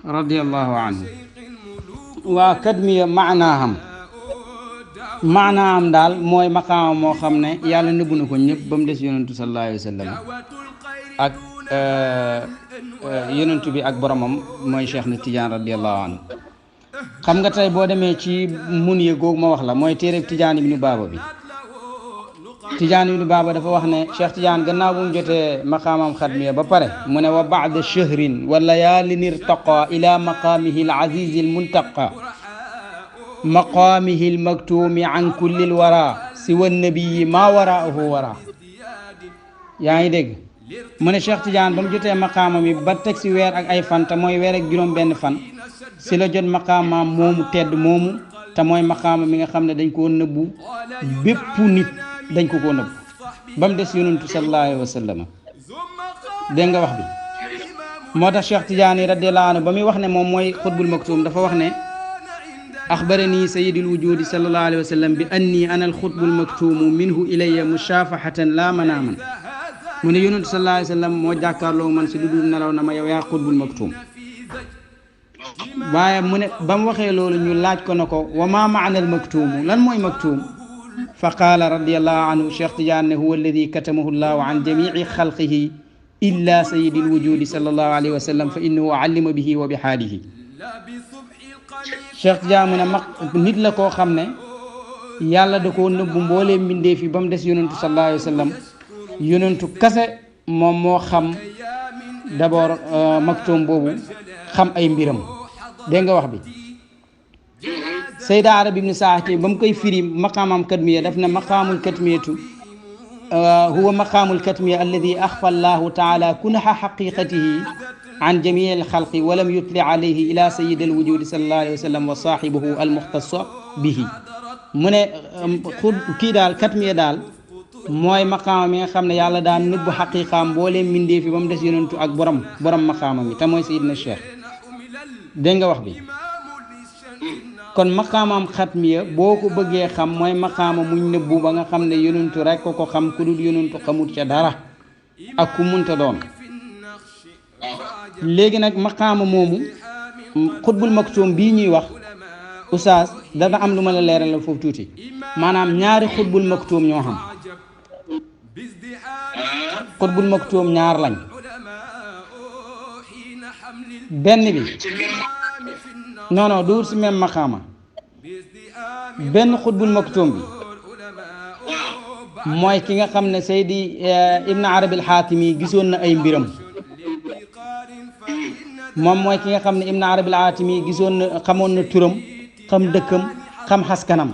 radiyallahu anhu waa kadmiya maanaam daal mooy maqaama moo xam ne yàlla nëbbu na ko ñëpp ba mu des yonentu sallallahu alayhi wa sallam ak yonentu bi ak boromam mooy Cheikh na Tidiane radiyallahu anhu xam nga tey boo demee ci mun ye googu ma wax la mooy téereb Tidiane ibnu Baaba bi Tidiane ibnu Baaba dafa wax ne Cheikh Tidiane gannaaw bu mu jotee maqaamam xadmiya ba pare mu ne wa baada shahrin wa layaalin irtaqa ila maqaamihi al azizi al muntaqa maqaamihi al maktuumi an kulli al wara siwa nabiyi maa waraahu wara yaa ngi dégg mu ne Cheikh Tidiane ba mu jotee maqaama mi ba teg si weer ak ay fan te mooy weer ak juróom benn fan si la jot maqaamaam moomu tedd moomu te mooy maqaama mi nga xam ne dañ koo nëbbu bépp nit dañ ko koo nëbbu ba mu des yonentu sallallahu alayhi wa sallam dégg nga wax bi moo tax Cheikh Tidiane radiyallahu anhu ba muy wax ne moom mooy xutbul maktum dafa wax ne axbarani sayidul wujudi sallallahu alayhi wa sallam bi anni ana alxutbul maktumu minhu ilayya mushafahatan la manaaman mu ne yonentu sallallahu alayhi wa sallam moo jàkkaarloo man si lu dul nelaw na ma yow yaa xutbul maktum waaye mu ne ba mu waxee loolu ñu laaj ko na ko wa ma maana al maktumu lan mooy maktum fa qaala radiyallahu anhu Cheikh Tidiane ne huwa alladi katamahu llahu an jamici xalqihi illa sayidi lwujudi sallallahu alayhi wa sallam fa innahu allima bihi wa bi xaalihi Cheikh Tidiane mu ne nit la koo xam ne yàlla da koo nëbbu mboolee mbindee fi ba mu des yonentu sallallahu alayhi wa sallam yonentu kase moom moo xam d'abord maktum boobu xam ay mbiram dégg nga wax bi Sayda Arab ibn Saati ba mu koy firi maqaamam kadmiya daf ne maqaamul kadmiyatu huwa maqaamul kadmiya alladi axfa allahu taala kunha xaqiqatihi an jamii alxalqi walam yutli alayhi ila sayid alwujudi sallallahu alayhi wa sallam wa saaxibuhu almuxtasa bihi mu ne kii daal kadmiya daal mooy maqaama mi nga xam ne yàlla daan nëbb xaqiqaam mbooleem mbindee fi ba mu des yonentu ak borom maqaama mi te mooy sayidna cheikh dégg nga wax bi kon maqaamam xatmiya boo ko bëggee xam mooy maqaama muñ nëbbu ba nga xam ne yonentu rek ko xam ku dul yonentu xamut ca dara ak ku munta doon léegi nag maqaama moomu xutbul maktum bii ñuy wax oustaz dana am lu ma la leeral foofu tuuti maanaam ñaari xutbul maktum ñoo xam xutbul maktum ñaar lañ benn bi non du si même maqaama benn xutbul maktum bi mooy ki nga xam ne Seydi Ibn Arabi al-Xaatimi gisoon na ay mbiram moom mooy ki nga xam ne Ibn Arabi al-Xaatimi gisoon na xamoon na turam xam dëkkam xam xaskanam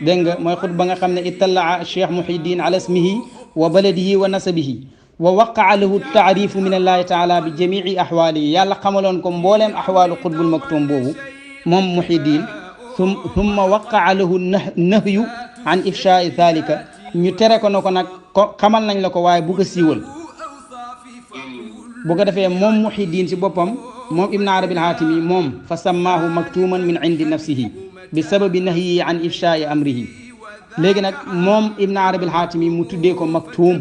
dégg nga mooy xutba nga xam ne ittallaa Cheikh Muhiddin ala ismihi wa baladihi wa nasabihi wa waqaa lahu taarifu min allahi taala bi jamii ahwaalihi yàlla xamaloon ko mbooleem ahwaalu xutbul maktum boobu moom Muhiddin thumma waqaa lahu nahyu an ifshaai dhalika ñu tere ko na ko nag ko xamal nañ la ko waaye bu ko siiwal bu ko defee moom Muhiddin si boppam moom Ibn Arabi al-Xaatimi moom fa sammaahu maktuman min indi nafsihi bi sababi nahyihi an ifshaai amrihi léegi nag moom Ibn Arabi al-Xaatimi mu tuddee ko maktum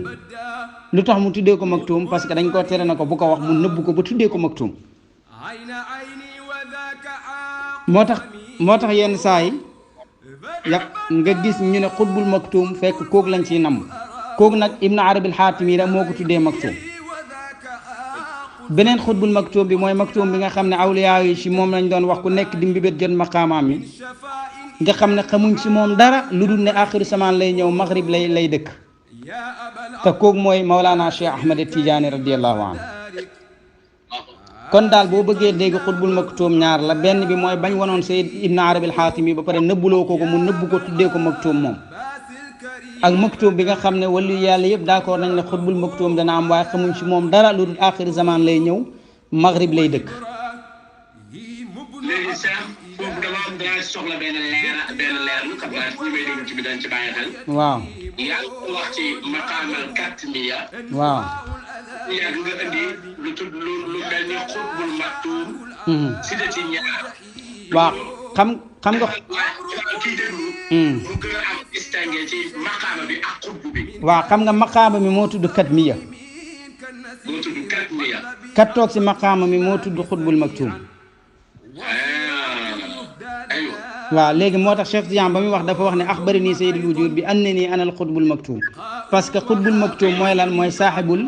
lu tax mu tuddee ko maktum parce que dañ ko tere na ko bu ko wax mu nëbb ko ba tuddee ko maktum moo tax yenn saa yi nga gis ñu ne xutbul maktum fekk kooku lañ ciy namm kooku nag Ibn Arabi al-Xaatimi rek moo ko tuddee maktum beneen xutbul maktum bi mooy maktum bi nga xam ne awliyaa yi ci moom lañ doon wax ku nekk di mbibét jot maqaamaam mi nga xam ne xamuñ ci moom dara lu dul ne axiru samaan lay ñëw maghrib lay dëkk te kooku mooy Mawlana Cheikh Ahmed Tidiane radiyallahu anhu kon daal boo bëggee dégg xutbul maktum ñaar la benn bi mooy bañ wanoon Sayyid Ibn Arabi al-Xaatimi ba pare nëbbuloo ko mu nëbb ko tuddee ko maktum moom ak maktum bi nga xam ne wali yàlla yëpp d'accord nañ ne xutbul maktum dana am waaye xamuñ ci moom dara lu dul axiri zaman lay ñëw maghrib lay dëkk. léegi Cheikh foofu dama soxla benn leer lu xam naa ñu may déglu ci bi dañ ci bàyyi xel. waaw. yàlla wax ci maqaamal katmiya. waaw. yaa nga indi lu tudd lu mel ni xutbul maktum. si de ci ñaar. waaw xam nga. kii déglu mu gën a am distingué ci maqaama bi ak xutbu bi. waaw xam nga maqaama mi moo tudd katmiya. moo tudd katmiya. kat toog si maqaama mi moo tudd xutbul maktuum. aywa. waaw léegi moo tax Cheikh Tidiane ba muy wax dafa wax ne axbarani sayyidul wujud bi annani ana al xutbul maktuum parce que xutbul maktuum mooy lan mooy saaxibul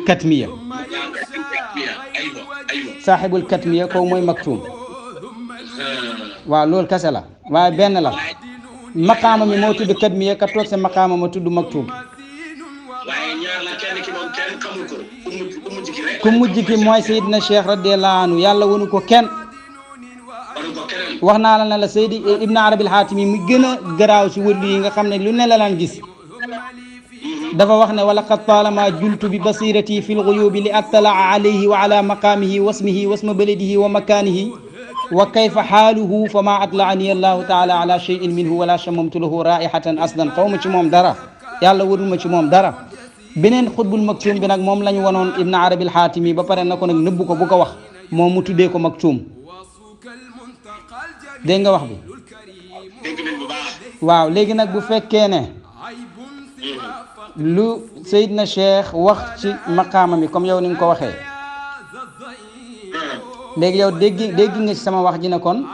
katmiya. saaxibul katmiya kooku mooy maktuum. waaw loolu kese la waaye benn la maqaama mi moo tudd katmiya ka toog sa maqaama ma tudd maktuum. waaye ñaar la kenn ki moom kenn xamul ko ku mujj ki rek. ku mujj ki mooy Seydina Cheikh radiyallahu anhu yàlla wanu ko kenn. wax naa la ne la Seydi Ibn Arabi al-Hatimi mu gën a garaaw si wëllu yi nga xam ne lu ne la laan gis. dafa wax ne wala qad taalama jultu bi basirati fi lguyubi li attalaa alayhi wa ala maqaamihi wasmihi wasma baladihi wa makaanihi wa kayfa xaaluhu fa ma atlaani allahu taala ala cheyin minhu wala chamamtu lahu raihatan aslan xaw ma ci moom dara yàlla warul ma ci moom dara. beneen xutbul maktuum bi nag moom la ñu wanoon Ibn Arabi al-Hatimi ba pare na ko nag nëbbu ko bu ko wax moom mu tuddee ko maktuum. dégg nga wax bi. waaw léegi nag bu fekkee ne lu Seydina Cheikh wax ci maqaama mi comme yow ni nga ko waxee léegi yow dégg nga ci sama wax ji ne kon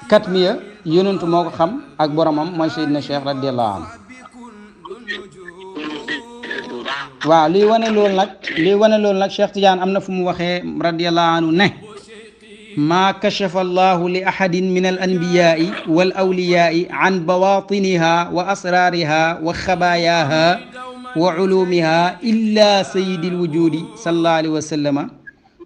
katmiya yonentu moo ko xam ak boromam mooy Seydina Cheikh radiyallahu anhu. waaw lii wane loolu nag Cheikh Tidiane am na fu mu waxee radiyallahu anhu ne maa kashafa allahu li ahadin min al anbiyaai wal awliyaai an bawatiniha wa asrariha wa xabaayaaha wa culumiha illa sayidi lwujudi sallallahu alayhi wa sallama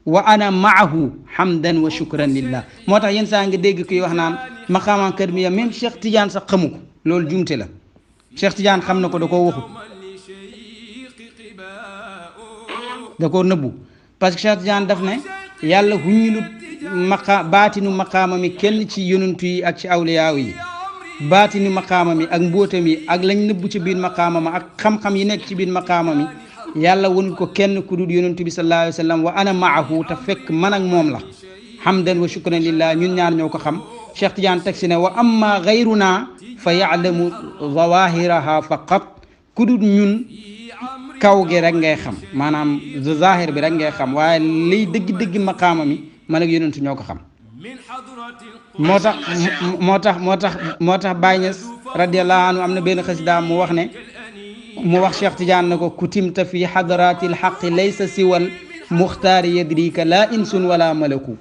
wa ana maahu hamdan wa shukran lillah. moo tax yenn saa nga dégg kuy wax naan maqaama katmiya même Cheikh Tidiane sax xamu ko loolu jumte la Cheikh Tidiane xam na ko da koo waxut da koo nëbbu parce que Cheikh Tidiane daf ne yàlla huñilut baatinu maqaama mi kenn ci yonantu yi ak ci awliyaaw yi baatinu maqaama mi ak mbóotam yi ak lañ nëbbu ci biir maqaama ma ak xam-xam yi nekk ci biir maqaama mi yàlla wanul ko kenn ku dul yonantu bi sallallahu alayhi wa sallam wa ana maahu te fekk man ak moom la hamdan wa shukran lillah ñun ñaar ñoo ko xam. Cheikh Tidiane teg si ne wa amma gayruna fa yaalamu zawahiraha faqat ku dul ñun kaw gi rek ngay xam maanaam zahir bi rek ngay xam waaye liy dëgg-dëgg maqaama mi man ak yonentu ñoo ko xam. moo tax Baye Niass radiyallahu anhu am na benn xasida mu wax Cheikh Tidiane ne ko kutimta fi hadratil haqqi laysa siwal muxtaari yadrika la insun wala malaku.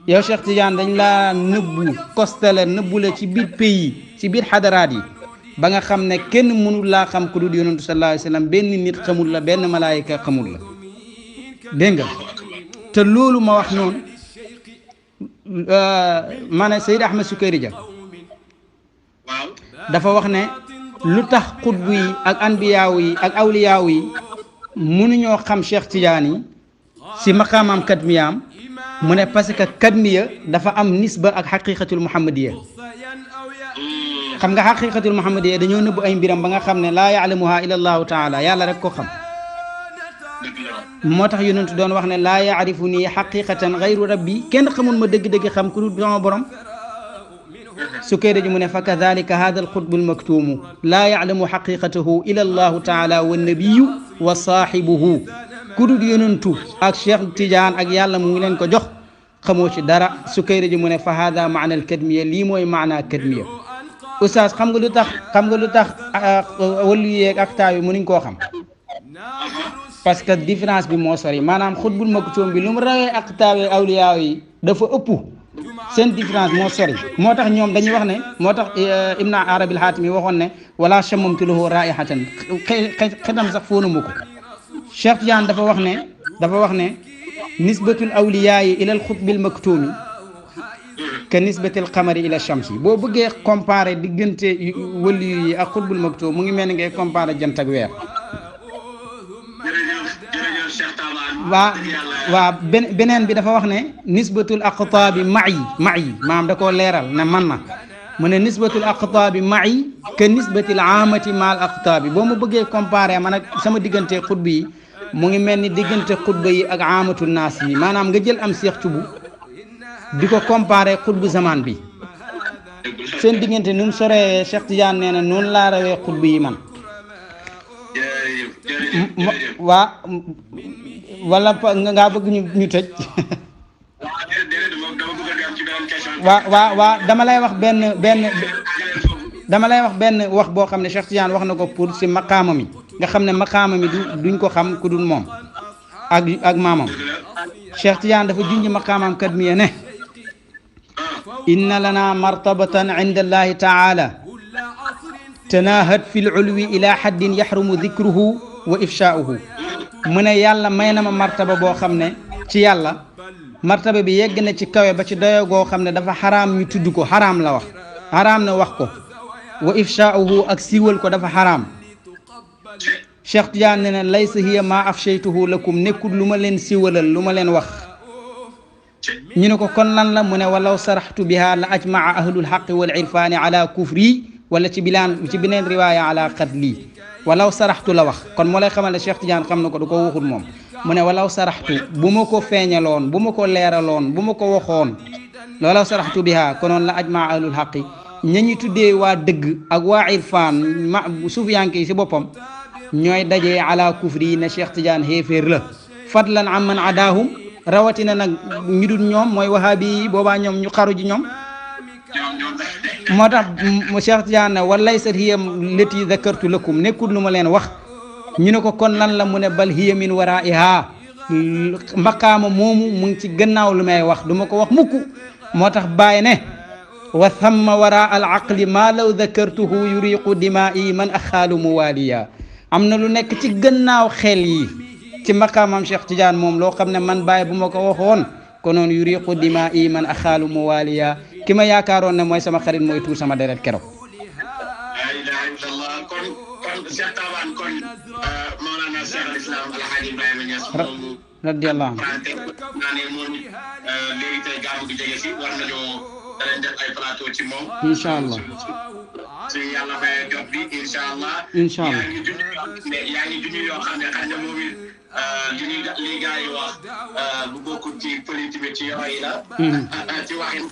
yow Cheikh Tidiane dañ laa nëbbu kostala nëbbu la ci biir pays ci biir xadaraat yi ba nga xam ne kenn mënul laa xam ku dul yonentu sallallahu alayhi wa sallam benn nit xamul la benn malaayika xamul la dégg nga te loolu ma wax noonu maanaam Seyd Ahmed Sukayri Dia dafa wax ne lu tax xutbu yi ak anbiyaaw yi ak awliyaaw yi mënuñoo xam Cheikh Tidiane yi si maqaamaam katmiyaam mu ne parce que katmiya dafa am nisba ak xaqiqatul muhammadiya. xam nga xaqiqatul muhammadiya dañoo nëbbu ay mbiram ba nga xam ne laa yaalamuha illa allahu taala yàlla rek ko xam. moo tax yonentu doon wax ne laa yaarifu nii xaqiqatan gayru rabbi kenn xamul ma dëgg-dëgg xam ku dul sama borom. Sukayri ji mu ne fa kadalika hada alxutbu almaktuumu laa yaalamu xaqiqatahu illa allahu taala wa nabiyu wa saaxibuhu ku dul yonentu ak Cheikh Tidiane ak yàlla mu ngi leen ko jox xamoo ci dara. Sukayri ji mu ne fa hada maana alkadmiya lii mooy maana kadmiya. Oustaz xam nga lu tax wàllu yeeg ak taaw yi mënuñ koo xam parce que différence bi moo sori maanaam xutbul maktuum bi lu mu rawee ak taaw yi awliyaa yi dafa ëpp seen différence moo sori. moo tax ñoom dañuy wax ne moo tax Ibn Arabi al-Hatimi waxoon ne wala chamamtu lahu raihatan xetam sax foonuma ko. Cheikh Tidiane dafa wax ne nisbatul awliyaa yi ila al xutbil maktuumi ka nisbatil qamari ila shamsi. boo bëggee comparer diggante waliyu yi ak xutbul maktuum mu ngi mel ni ngay comparer jant ak weer. waa beneen bi dafa wax ne nisbatul aqtaabi ma'i maam da koo leeral ne man na mu ne nisbatul aqtaabi ma'i ka nisbatil aamati maal aqtaabi. boo ma bëggee comparer man ak sama diggante xutba yi mu ngi mel ni diggante xutba yi ak aamatu naas yi maanaam nga jël am seex cubu di ko comparer xutbu zaman bi seen diggante nu mu soree Cheikh Tidiane nee na noonu laa rawee xutbu yi man waa wala ngaa bëgg ñu tëj waa dama lay wax benn wax boo xam ne Cheikh Tidiane wax na ko pour si maqaama mi nga xam ne maqaama mi duñ ko xam ku dul moom ak maamam Cheikh Tidiane dafa junj maqaamam kat mi ne inna lana martabatan inda allahi taala tanahat fi lulwi ila haddin yaxrumu dikruhu wa ifshauhu mu ne yàlla may na ma martaba boo xam ne ci yàlla martaba bi yegg na ci kawe ba ci doyo goo xam ne dafa xaraam ñu tudd ko xaraam la wax xaraam na wax ko wa ifshauhu ak siiwal ko dafa xaraam Cheikh Tidiane ne ne laysa hiya ma afshaytuhu lakum nekkul lu ma leen siiwalal lu ma leen wax ñu ne ko kon lan la mu ne walaw saraxtu biha la ajmaa ahlul xaqi wal irfaani ala kufri wala ci beneen riwaaya ala qatli walaw saraxtu la wax kon moo lay xamal ne Cheikh Tidiane xam na ko du ko waxul moom mu ne walaw saraxtu bu ma ko feeñaloon bu ma ko leeraloon bu ma ko waxoon walaw saraxtu biha konoon la ajmaa ahlul xaqi ña ñu tuddee waa dëgg ak waa irfaan suufiyanke yi si boppam ñooy dajee ala kufri ne Cheikh Tidiane xéeféer la fadlan an man adaahum rawatina nag ñu dul ñoom mooy wahabi yi boobaa ñoom ñu xaru ji ñoom moo tax Cheikh Tidiane ne walaysat hiya lati dhakartu lakum nekkul lu ma leen wax ñu ne ko kon lan la mu ne bal hiya min waraiha mbaqaama moomu mu ngi ci gannaaw lu may wax du ma ko wax mukk moo tax bàyyi ne wa thamma wara al aqli ma law dhakartuhu yuriqu dimaa'i man axaalu muwaliya am na lu nekk ci gannaaw xel yi ci maqaamam Cheikh Tidiane moom loo xam ne man bàyyi bu ma ko waxoon konoon yuriqu dimaa'i man axaalu muwaliya ki ma yaakaaroon ne mooy sama xarit mooy tuur sama deret keroog la ilaha illallah kon Cheikh Taban kon Mawlana Cheikh al Islam Alhaji Ibrahima Niass moom radiyallahu anhu naa ne moom léegi tey gàmmu gi jege si war nañoo danañ def ay plateau ci moom incha allah su yàlla may jot bi incha allah yaa ngi junj yoo xam ne xëy na moom it li gars yi wax bu bokkul ci politique ci yooyu la ci waxin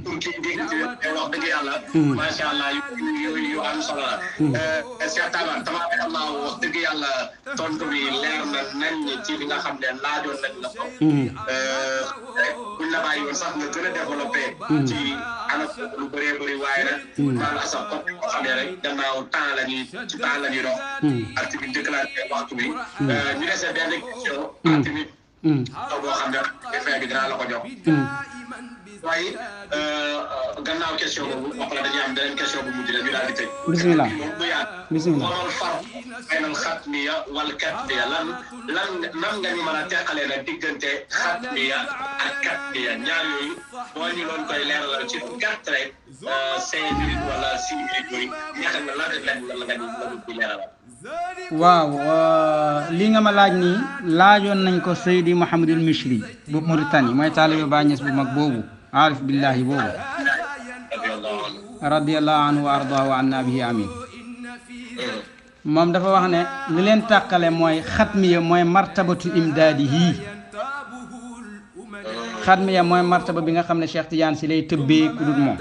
pour kii dégg ci wax dëgg yàlla macha allah yu am solo la Cheikh Taban tabarakallah wax dëgg yàlla tontu bi leer na nañ ci li nga xam ne laajoon nañ la ko buñ la bàyyi woon sax nga gën a développé ci anam lu bëree bëri waaye nag maanaam sax comme ko xamee rek gannaaw temps la ñuy dox activité déclaré waxtu bi ñu dese benn question activité boo xam ne fin bi dinaa la ko jox waaye gannaaw question boobu wax la dañuy am beneen question bu mujj la ñu daal di tëj bismillah bismillah xoolal far baynal xatmiya wal katmiya lan nga ñu mën a teqalee nag diggante xatmiya ak katmiya ñaar yooyu boo ñu doon koy leeralal ci gàtt rek 5 minutes wala 6 minutes yooyu ñaata nga lan la nga ñu leeralal waaw li nga ma laaj nii laajoon nañ ko Seydi Mouhamadul Mishri bu Mauritanie mooy taalibe Baay Ñas bu mag boobu aarif billahi boobu radiyallahu anhu wa ardaahu wa anna bihi amin moom dafa wax ne li leen tàqale mooy xatmiya mooy martabatu imdaadihi xatmiya mooy martaba bi nga xam ne Cheikh Tidiane si lay tëbbee ku dul moom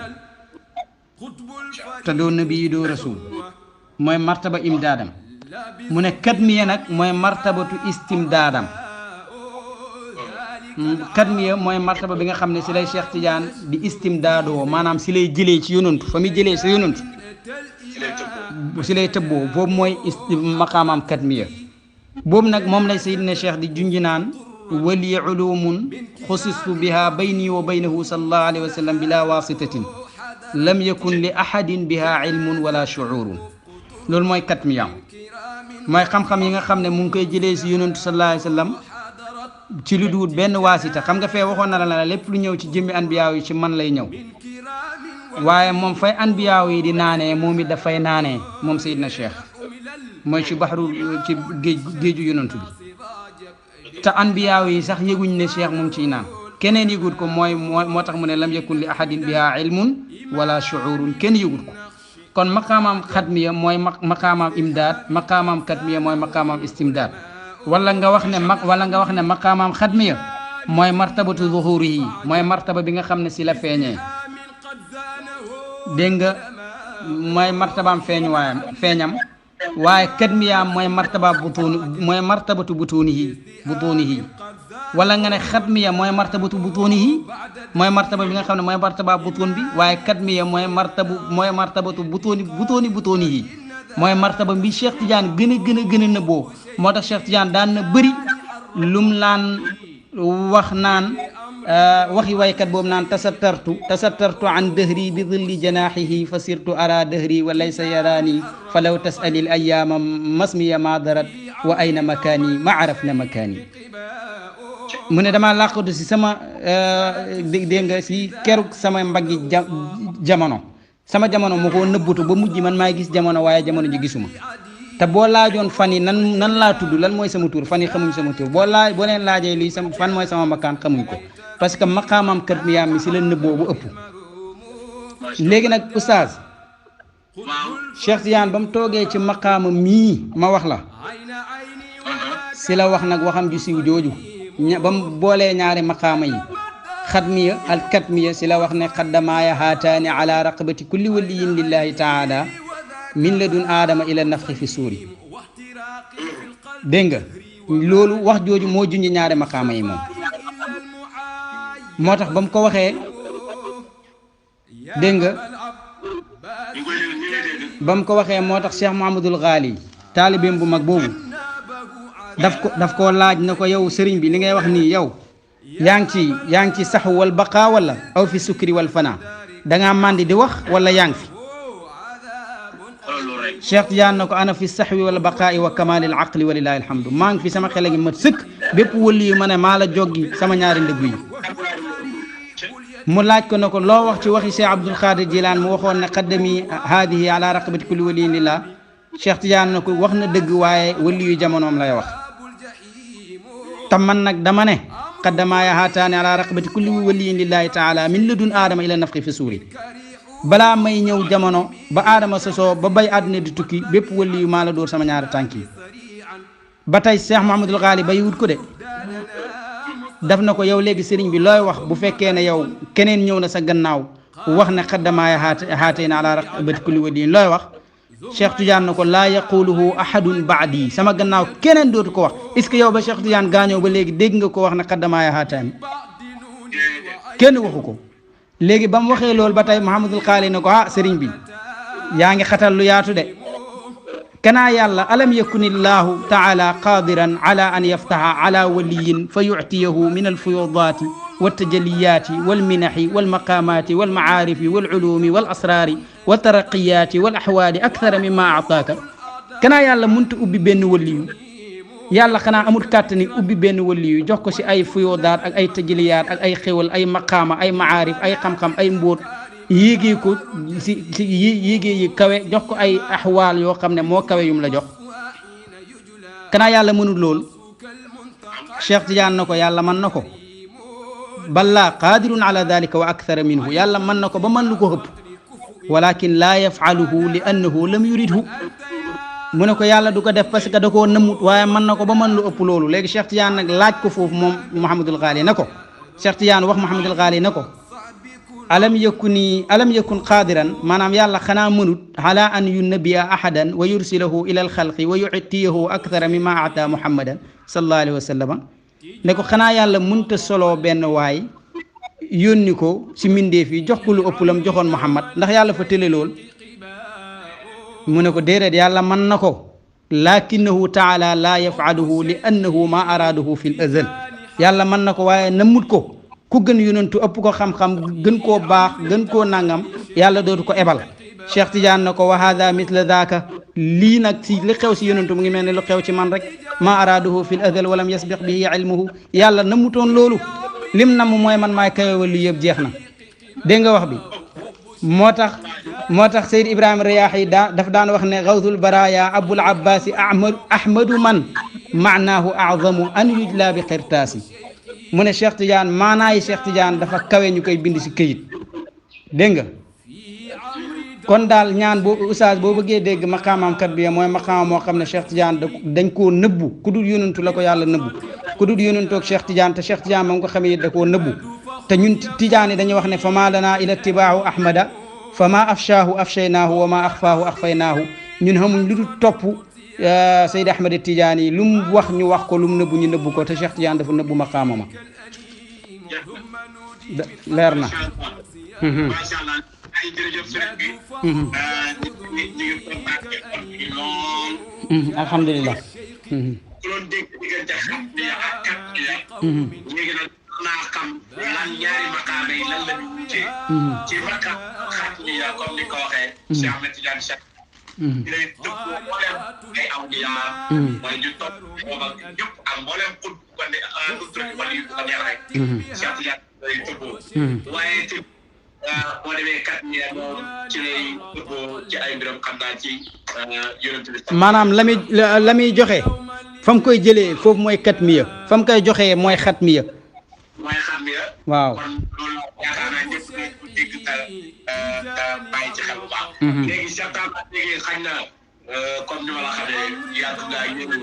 te doo nabi doo rasul mooy martaba imdaadam mu ne katmiya nag mooy martabatu istimdaadam katmiya mooy martaba bi nga xam ne si lay Cheikh Tidiane di istimdaadoo maanaam si lay jëlee ci yonantu fa muy jëlee sa yonantu si lay tëbboo boobu mooy maqaamam katmiya boobu nag moom lay Seydina Cheikh di junji naan wali ulumun xusistu biha bayni wa baynahu sallallahu alayhi wa sallam bila wasitatin lam yakun li ahadin biha ilmun wala shuurun loolu mooy katmiya mooy xam-xam yi nga xam ne mu ngi koy jëlee si yonantu sallallahu alayhi wa sallam ci lu duut benn waasita xam nga fee waxoon na la lépp lu ñëw ci jëmmi anbiyaaw yi ci man lay ñëw waaye moom fay anbiyaaw yi di naanee moom it dafay naanee moom Seydina Cheikh mooy ci baxru ci géeju yonantu bi te anbiyaaw yi sax yëguñ ne Cheikh moom ciy naan keneen yëgut ko moo tax mu ne lam yakun li ahadin biha ilmun wala shuurun kenn yëgut ko kon maqaamam xatmiya mooy maqaamam imdaad maqaamam katmiya mooy maqaamam istimdaad wala nga wax ne maqaamam xatmiya mooy martabatu zuhurihi mooy martaba bi nga xam ne si la feeñee dégg nga mooy martabaam feeñam waaye katmiyaam mooy martabatu butunihi wala nga ne xatmiya mooy martabatu butunihi mooy martaba bi nga xam ne mooy martaba butun bi waaye katmiya mooy martabatu butunihi mooy martaba bi Cheikh Tidiane gën a nëbboo moo tax Cheikh Tidiane daan na bëri lum laan wax naan waxi waykat boobu naan tasattartu an dëhri bi dhilli janahihi fa sirtu ara dëhri wa laysa yarani fa law tas'ali al ayyama masmiya ma darat wa ayna makani ma arafna makani mu ne dama làqatu si sama dégg nga si keruk sama mbaggi jamono sama jamono moo ko nëbbutu ba mujj man maay gis jamono waaye jamono ji gisuma te boo laajoon fan yi nan laa tudd lan mooy sama tur fan yi xamuñ sama tur boo leen laajee luy sama fan mooy sama makkaan xamuñ ko parce que maqaamam kër miyaam mi si la nëbboo bu ëpp léegi nag oustaz Cheikh Tidiane ba mu toogee ci maqaama mii ma wax la si la wax nag waxam ju siiw jooju ba mu boolee ñaari maqaama yi xatmiya al katmiya si la wax ne xaddamaaya haataani ala raqabati kulli waliyin lillahi taala min ladun aadama ila nafxi fi suuri dégg nga loolu wax jooju moo junj ñaari maqaama yi moom moo tax ba mu ko waxee dégg nga ba mu ko waxee moo tax Cheikh Mouhamadul Ghali taalibeem bu mag boobu daf koo laaj na ko yow sëriñ bi li ngay wax nii yow yaa ngi ci saxu wal baqa wala aw fi sukri wal fana dangaa màndi di wax wala yaa ngi fi Cheikh Tidiane na ko ana fi saxwi wal baqaa'i wa kamalil aqli wa lillahi alhamdu maa ngi fi sama xel gi mat sëkk bépp wëli yu ma ne maa la joggi sama ñaari ndëggu yi mu laaj ko na ko loo wax ci waxi Cheikh Abdul Qadir Jilaan mu waxoon ne qaddami haadihi ala raqabati kulli waliyin lillah Cheikh Tidiane na ko wax na dëgg waaye wëli yu jamonoom lay wax te man nag dama ne qaddamaaya haataani ala raqabati kulli waliyin lillahi taala min ladun aadama ila nafxi fi suuri balaa may ñëw jamono ba aadama sosoo ba bay àdduna di tukki bépp wëli yu maa la dóor sama ñaari tànk yi ba tey Cheikh Mouhamadul Ghali bay wut ko de daf na ko yow léegi sëriñ bi looy wax bu fekkee ne yow keneen ñëw na sa gannaaw wax ne xaddamaaya haatayna ala raqabati kulli waliyin looy wax Cheikh Tidiane na ko laa yaquluhu ahadun baadi sama gannaaw keneen dootu ko wax est ce que yow ba Cheikh Tidiane gaañoo ba léegi dégg nga ko wax ne xaddamaaya haatayni kenn waxu ko léegi ba mu waxee loolu ba tey Mouhamadul Ghali ne ko sëriñ bi yaa ngi xatal lu yaatu de kanaa yàlla alam yakun illahu taala qadiran ala an yaftaha ala waliyin fa yuctiyahu min alfuyudaati waltajalliyaati walminaxi walmaqaamaati walmacaarifi walculuumi walasraari waltaraqiyaati walaxwaali akthara mimma actaaka kanaa yàlla munta ubbi benn waliyu yàlla xanaa amul kàttani ubbi benn waliyu jox ko si ay fuyudaat ak ay tajalliyaat ak ay xéwal ay maqaama ay macaarif ay xam-xam ay mbóot yéegee ko si yéegee yi kawe jox ko ay axwaal yoo xam ne moo kawe yum la jox kanaa yàlla mënul lool Cheikh Tidiane na ko yàlla mën na ko ballaa qaadirun ala dalika wa akthara minhu yàlla mën na ko ba mën lu ko ëpp walakin laa yafaaluhu li annahu lam yuridhu mu ne ko yàlla du ko def parce que da koo nëmmut waaye mën na ko ba mën lu ëpp loolu léegi Cheikh Tidiane nag laaj ko foofu moom Mouhamadul Ghali na ko Cheikh Tidiane wax Mouhamadul Ghali na ko alam yakun qadiran maanaam yàlla xanaa mënut ala an yunabbiya ahadan wa yursilahu ila alxalqi wa yu'tiyahu akthara mimma ata muhammadan sallallahu alayhi wa sallam ne ko xanaa yàlla mënta soloo benn waay yónni ko si mbindeef yi jox ko lu ëpp lam joxoon muhammad ndax yàlla fa tële lool mu ne ko déedéet yàlla mën na ko lakinnahu taala la yafaluhu li annahu ma araadahu fi l azal yàlla mën na ko waaye namut ko ku gën yonentu ëpp ko xam-xam gën koo baax gën koo nangam yàlla dootu ko ebal Cheikh Tidiane na ko wa hada mithla daaka lii nag si li xew si yonentu mu ngi mel ne lu xew ci man rek ma araadahu fi l azal walam yasbiq bihi ilmuhu yàlla namutoon loolu lim nam mooy man maay kawewal li yëpp jeex na dégg nga wax bi moo tax Seyd Ibrahima Riyaahi daf daan wax ne gawsul baraya abul abbasi ahmadu man maanaahu azamu an yujla bi xirtaasi mu ne Cheikh Tidiane maanaayi Cheikh Tidiane dafa kawe ñu koy bind si këyit dégg nga kon daal ñaan boo oustaz boo bëggee dégg maqaamam kat bi mooy maqaama moo xam ne Cheikh Tidiane dañ koo nëbbu ku dul yonantu la ko yàlla nëbbu ku dul yonantu ak Cheikh Tidiane te Cheikh Tidiane ma nga ko xamee da koo nëbbu te ñun Tidiane yi dañuy wax ne fa maa lanaa ila tibaahu ahmada fa ma afshaahu afshaynaahu wa ma axfaahu axfaynaahu ñun xamuñ lu dul topp Seydi Ahmad Tidiane lu mu wax ñu wax ko lu mu nëbbu ñu nëbbu ko te Cheikh Tidiane dafa nëbbu maqaama ma leer na macha allah ay jërëjëf sëriñ bi ñu ngi kontaan lool alhamdulilah ku doon dégg diggante xam bi ak kat bi léegi nag naa xam lan ñaari maqaama yi lan la ñu wutee ci maqaam xam bi comme ni ko waxee Cheikh Ahmed Tidiane Cheikh lay dëpp mbooleem ay awliya mooy ñu topp booba ñëpp ak mbooleem xut ko ne wala yu ko neex rek Cheikh Tidiane lay tëbboo waaye te boo demee kat mi moom ci lay tëbboo ci ay mbiram xam naa ci yonent bi maanaam la muy joxe fa mu koy jëlee foofu mooy kat miya fa mu koy joxee mooy xat miya mooy xam ne waaw kon loolu yaakaar naa ñëpp ku dégg te bàyyi ci xel bu baax léegi certainement léegi xañ na comme ni ma la xamee yàgg ngaa yëngu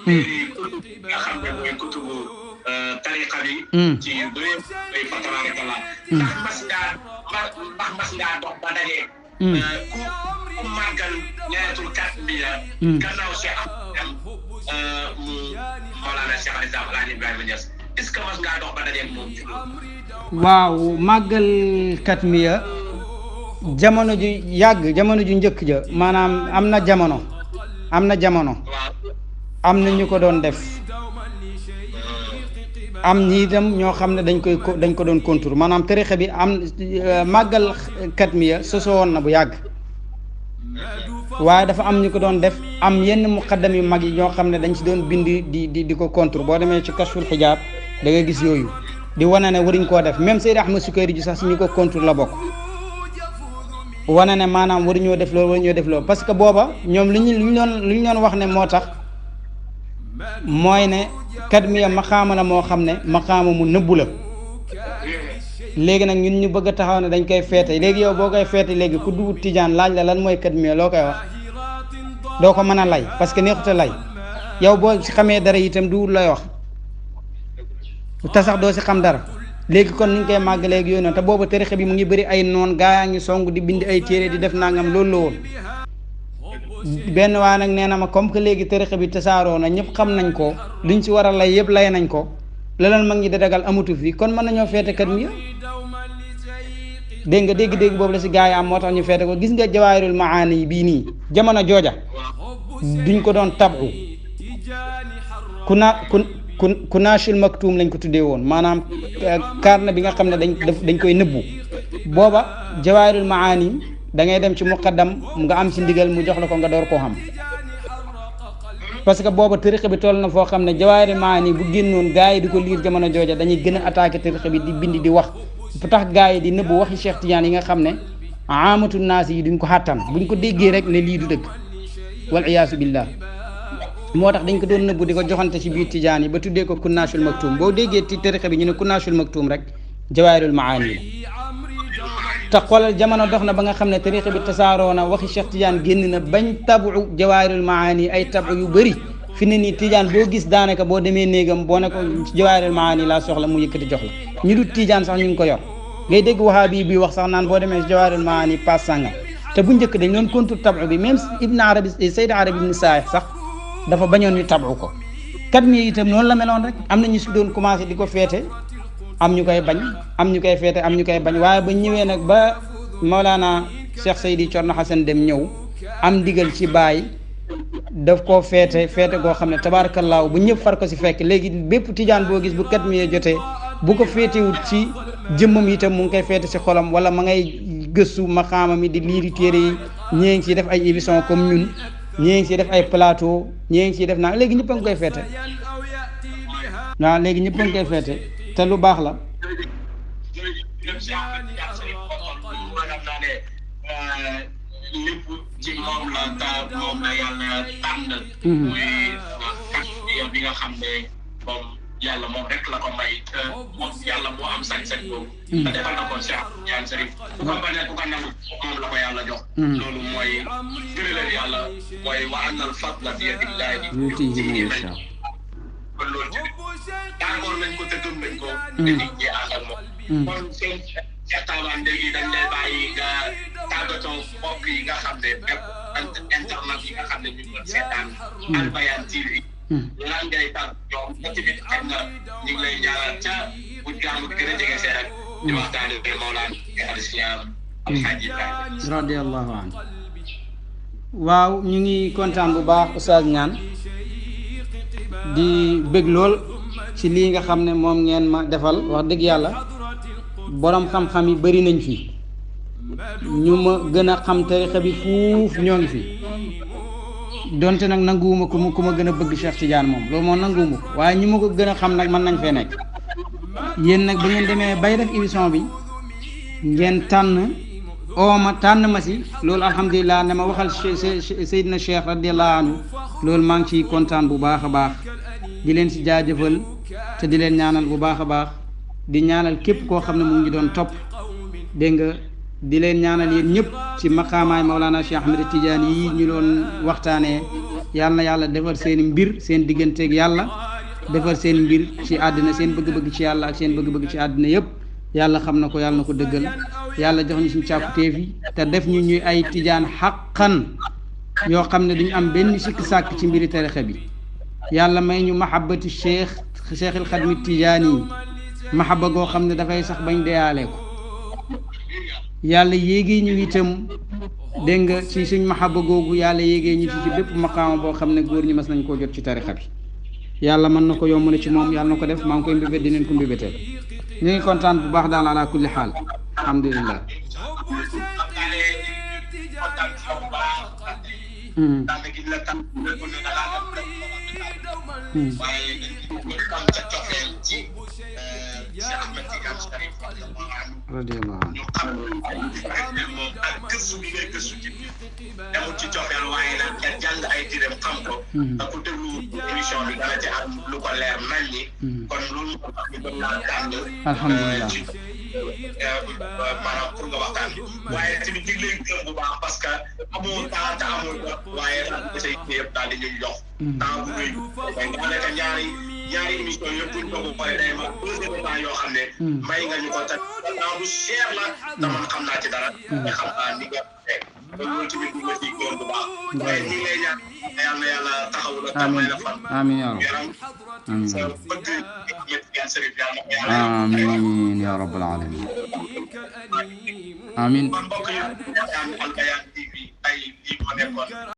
léegi kutub nga xam ne mooy kutubu tariqa bi ci yu bëri ay fataraatala ndax mas ngaa dox ba dajee ku màggal ñeetul kat bi gannaaw Cheikh am mu Mawlana Cheikh al Islam Alaaji Ibrahima Niass est-ce que mas ngaa dox ba dajee moom ci loolu waaw màggal kat miya jamono ju yàgg jamono ju njëkk ja maanaam am na jamono am na ñu ko doon def am ñi itam ñoo xam ne dañ ko doon contour maanaam tarixa bi am màggal kat miya sosoo woon na bu yàgg waaye dafa am ñu ko doon def am yenn muqaddam yu mag yi ñoo xam ne dañ ci doon bind di ko contour boo demee ci kashful xijaab da nga gis yooyu di wane ne waruñ koo def même Seydi Ahmad Sukayri ji sax si ñu ko contour la bokk wane ne maanaam waruñoo def loolu parce que booba ñoom lu ñu doon wax ne moo tax mooy ne kat miya maqaama la moo xam ne maqaama mu nëbbu la léegi nag ñun ñu bëgg a taxaw ne dañ koy feete léegi yow boo koy feete léegi ku duwut tijaan laaj la lan mooy kat miya loo koy wax doo ko mën a lay parce que neexut a lay yow boo si xamee dara itam duwut lay wax te sax doo si xam dara léegi kon ni ñu koy màgg léegi yooyu noonu te boobu tarixa bi mu ngi bëri ay noon gaa yaa ngi song di bind ay téere di def nangam loolu la woon benn waa nag nee na ma comme que léegi tarixa bi tasaaroo na ñëpp xam nañ ko liñ si war a lay yëpp lay nañ ko la leen mag ñi da dagal amatu fi kon mën nañoo feete kat mi dégg nga dégg boobu la si gaa yi am moo tax ñu feete ko gis nga jawaahirul maani bii nii jamono jooja duñ ko doon tabu kunaashul maktuum lañ ko tuddee woon maanaam karna bi nga xam ne dañ koy nëbbu booba jawaahirul maani da ngay dem ci muqaddam nga am si ndigal mu jox la ko nga door koo xam parce que booba tariqa bi toll na foo xam ne jawaahirul maani bu génnoon gars yi di ko liir jamono jooja dañuy gën a attaqué tariqa bi di bind di wax bu tax gars yi di nëbbu waxi Cheikh Tidiane yi nga xam ne amatul naas yi duñ ko xàttan buñ ko déggee rek ne lii du dëgg wal iyaasu billah moo tax dañ ko doon nëbbu di ko joxante ci biir tijaan yi ba tuddee ko kunnaashul maktuum boo déggee ci tariqa bi ñu ne kunnaashul maktuum rek jawaahirul maani la te xoolal jamono dox na ba nga xam ne tariqa bi tasaaroo na waxi Cheikh Tidiane génn na bañ tabu jawaahirul maani ay tabu yu bëri fi ne nii tijaan boo gis daanaka boo demee néegam boo ne ko jawaahirul maani laa soxla mu yëkkati jox la ñu dul tijaan sax ñu ngi ko yor ngay dégg wahaabi bi wax sax naan boo demee jawaahirul maani pass sàngam te bu njëkk dañ doon kontur tabu bi même Ibn Arabi Sayyid Arabi ibn Saih sax dafa bañoon ñu tabu ko kat mi itam noonu la meloon rek am na ñu si doon commencé di ko feete am ñu koy bañ am ñu koy feete am ñu koy bañ waaye ba ñëwee nag ba Mawlana Cheikh Seydi Thierno Hassane Deme ñëw am ndigal ci baay daf koo feete goo xam ne tabaarakallaahu bu ñëpp far ko si fekk léegi bépp tijaan boo gis bu kat mi jotee bu ko feetewut ci jëmmam itam mu ngi koy feete si xolam wala ma ngay gëstu maqaama mi di liiri téere yi ñee ngi si def ay émission comme ñun ñii ngi siy def ay plateau ñii ngi siy def naa léegi ñëpp a ngi koy feete waaw léegi ñëpp a ngi koy feete te lu baax la. lépp ci moom la ta moom la yàlla tànn. muy bi nga xam ne moom yàlla moom rek la ko may te moom yàlla moo am sañ-sañ boobu. te defal na ko Cheikh Tidiane Chérif ku ko bañ a ku ko nangu moom la ko yàlla jox. loolu mooy gërëlal yàlla mooy wa annal fadla bi yadillaahi yu'tiihi man yashaa. kon loolu ci d'accord nañ ko te gëm nañ ko. te nit ñi ànd ak moom. kon seen Cheikh Taban léegi dañ lay bàyyi nga tàggatoo mbokk yi nga xam ne internet yi nga xam ne ñu ngi doon seetaan Al Bayane TV. lan ngay tàgg ñoom ba tamit xam nga ñu ngi lay ñaanal ca bu jaamu gën a jege see rek di waxtaane Mawlana Al-Cheikh Alhaji Ibrahima radiyallahu anhu. waaw ñu ngi kontaan bu baax Oustaz Niane di bëgg lool ci lii nga xam ne moom ngeen ma defal wax dëgg yàlla borom xam-xam yi bari nañ fi ñu ma gën a xam tarixa bi fuuf ñoo ngi fi donte nag nanguwuma ku ma gën a bëgg Cheikh Tidiane moom loolu moom nanguwuma ko waaye ñu ma ko gën a xam nag mën nañ fee nekk yéen nag ba ngeen demee bay def émission bi ngeen tànn ma si loolu alhamdulilah ne ma waxal Seydina Cheikh radiyallahu anhu loolu maa ngi ciy kontaan bu baax a baax di leen si jaajëfal te di leen ñaanal bu baax a baax di ñaanal képp koo xam ne mu ngi doon topp dégg nga di leen ñaanal yéen ñëpp ci maqaamaay Mawlana Cheikh Ahmed Tidiane yi ñu doon waxtaanee yàlla na yàlla defar seen mbir seen digganteeg yàlla defar seen mbir ci àddina seen bëgg-bëgg ci yàlla ak seen bëgg-bëgg ci àddina yëpp yàlla xam na ko yàlla na ko dëggal yàlla jox ñu suñu càkkutéef yi te def ñu ñuy ay tijaan xaqan yoo xam ne duñu am benn sikk sàkk ci mbiri tarixa bi yàlla may ñu mahabbati cheikhil xadmi tijaan yi mahabba goo xam ne dafay sax bañ deyaale ko yàlla yéegee ñu itam dégg nga ci suñ mahabba googu yàlla yéegee ñu ci bépp maqaama boo xam ne góor ñi mas nañ koo jot ci tarixa bi yàlla mën na ko yomb na ci moom yàlla na ko def maa ngi koy mbébét dineen ko mbébéteel ñu ngi kontaan bu baax daal ala kulli xaal alhamdulilah radiyallahu anhu demul ci cofeel waaye nag nga jàng ay diram xam ko da ko déglu émission bi dana ci am lu ko leer nañ ñi kon loolu ñu doon naa tànn alhamdulilah maanaam pour nga waxtaan bi waaye tamit dig lay gërëm bu baax parce que amoo temps te amul jot waaye daal say yëpp daal di ñuy jox temps bu rëy nga nekk ñaari émission yëpp buñ ko boole day ma 2 heures de temps yoo xam ne may nga ñu ko te temps bu cher la te man xam naa ci dara te xam naa ni nga teg kon loolu tamit ñu nga ciy gërëm bu baax waaye ñu ngi lay ñaan yàlla yàlla taxawu la te may la fan amiin yaa yaram sa bëgg ñëpp ngeen sëriñ yàlla amiin yaa rabbal alamin amiin mbokk yi Al Bayane TV ay lii moo nekkoon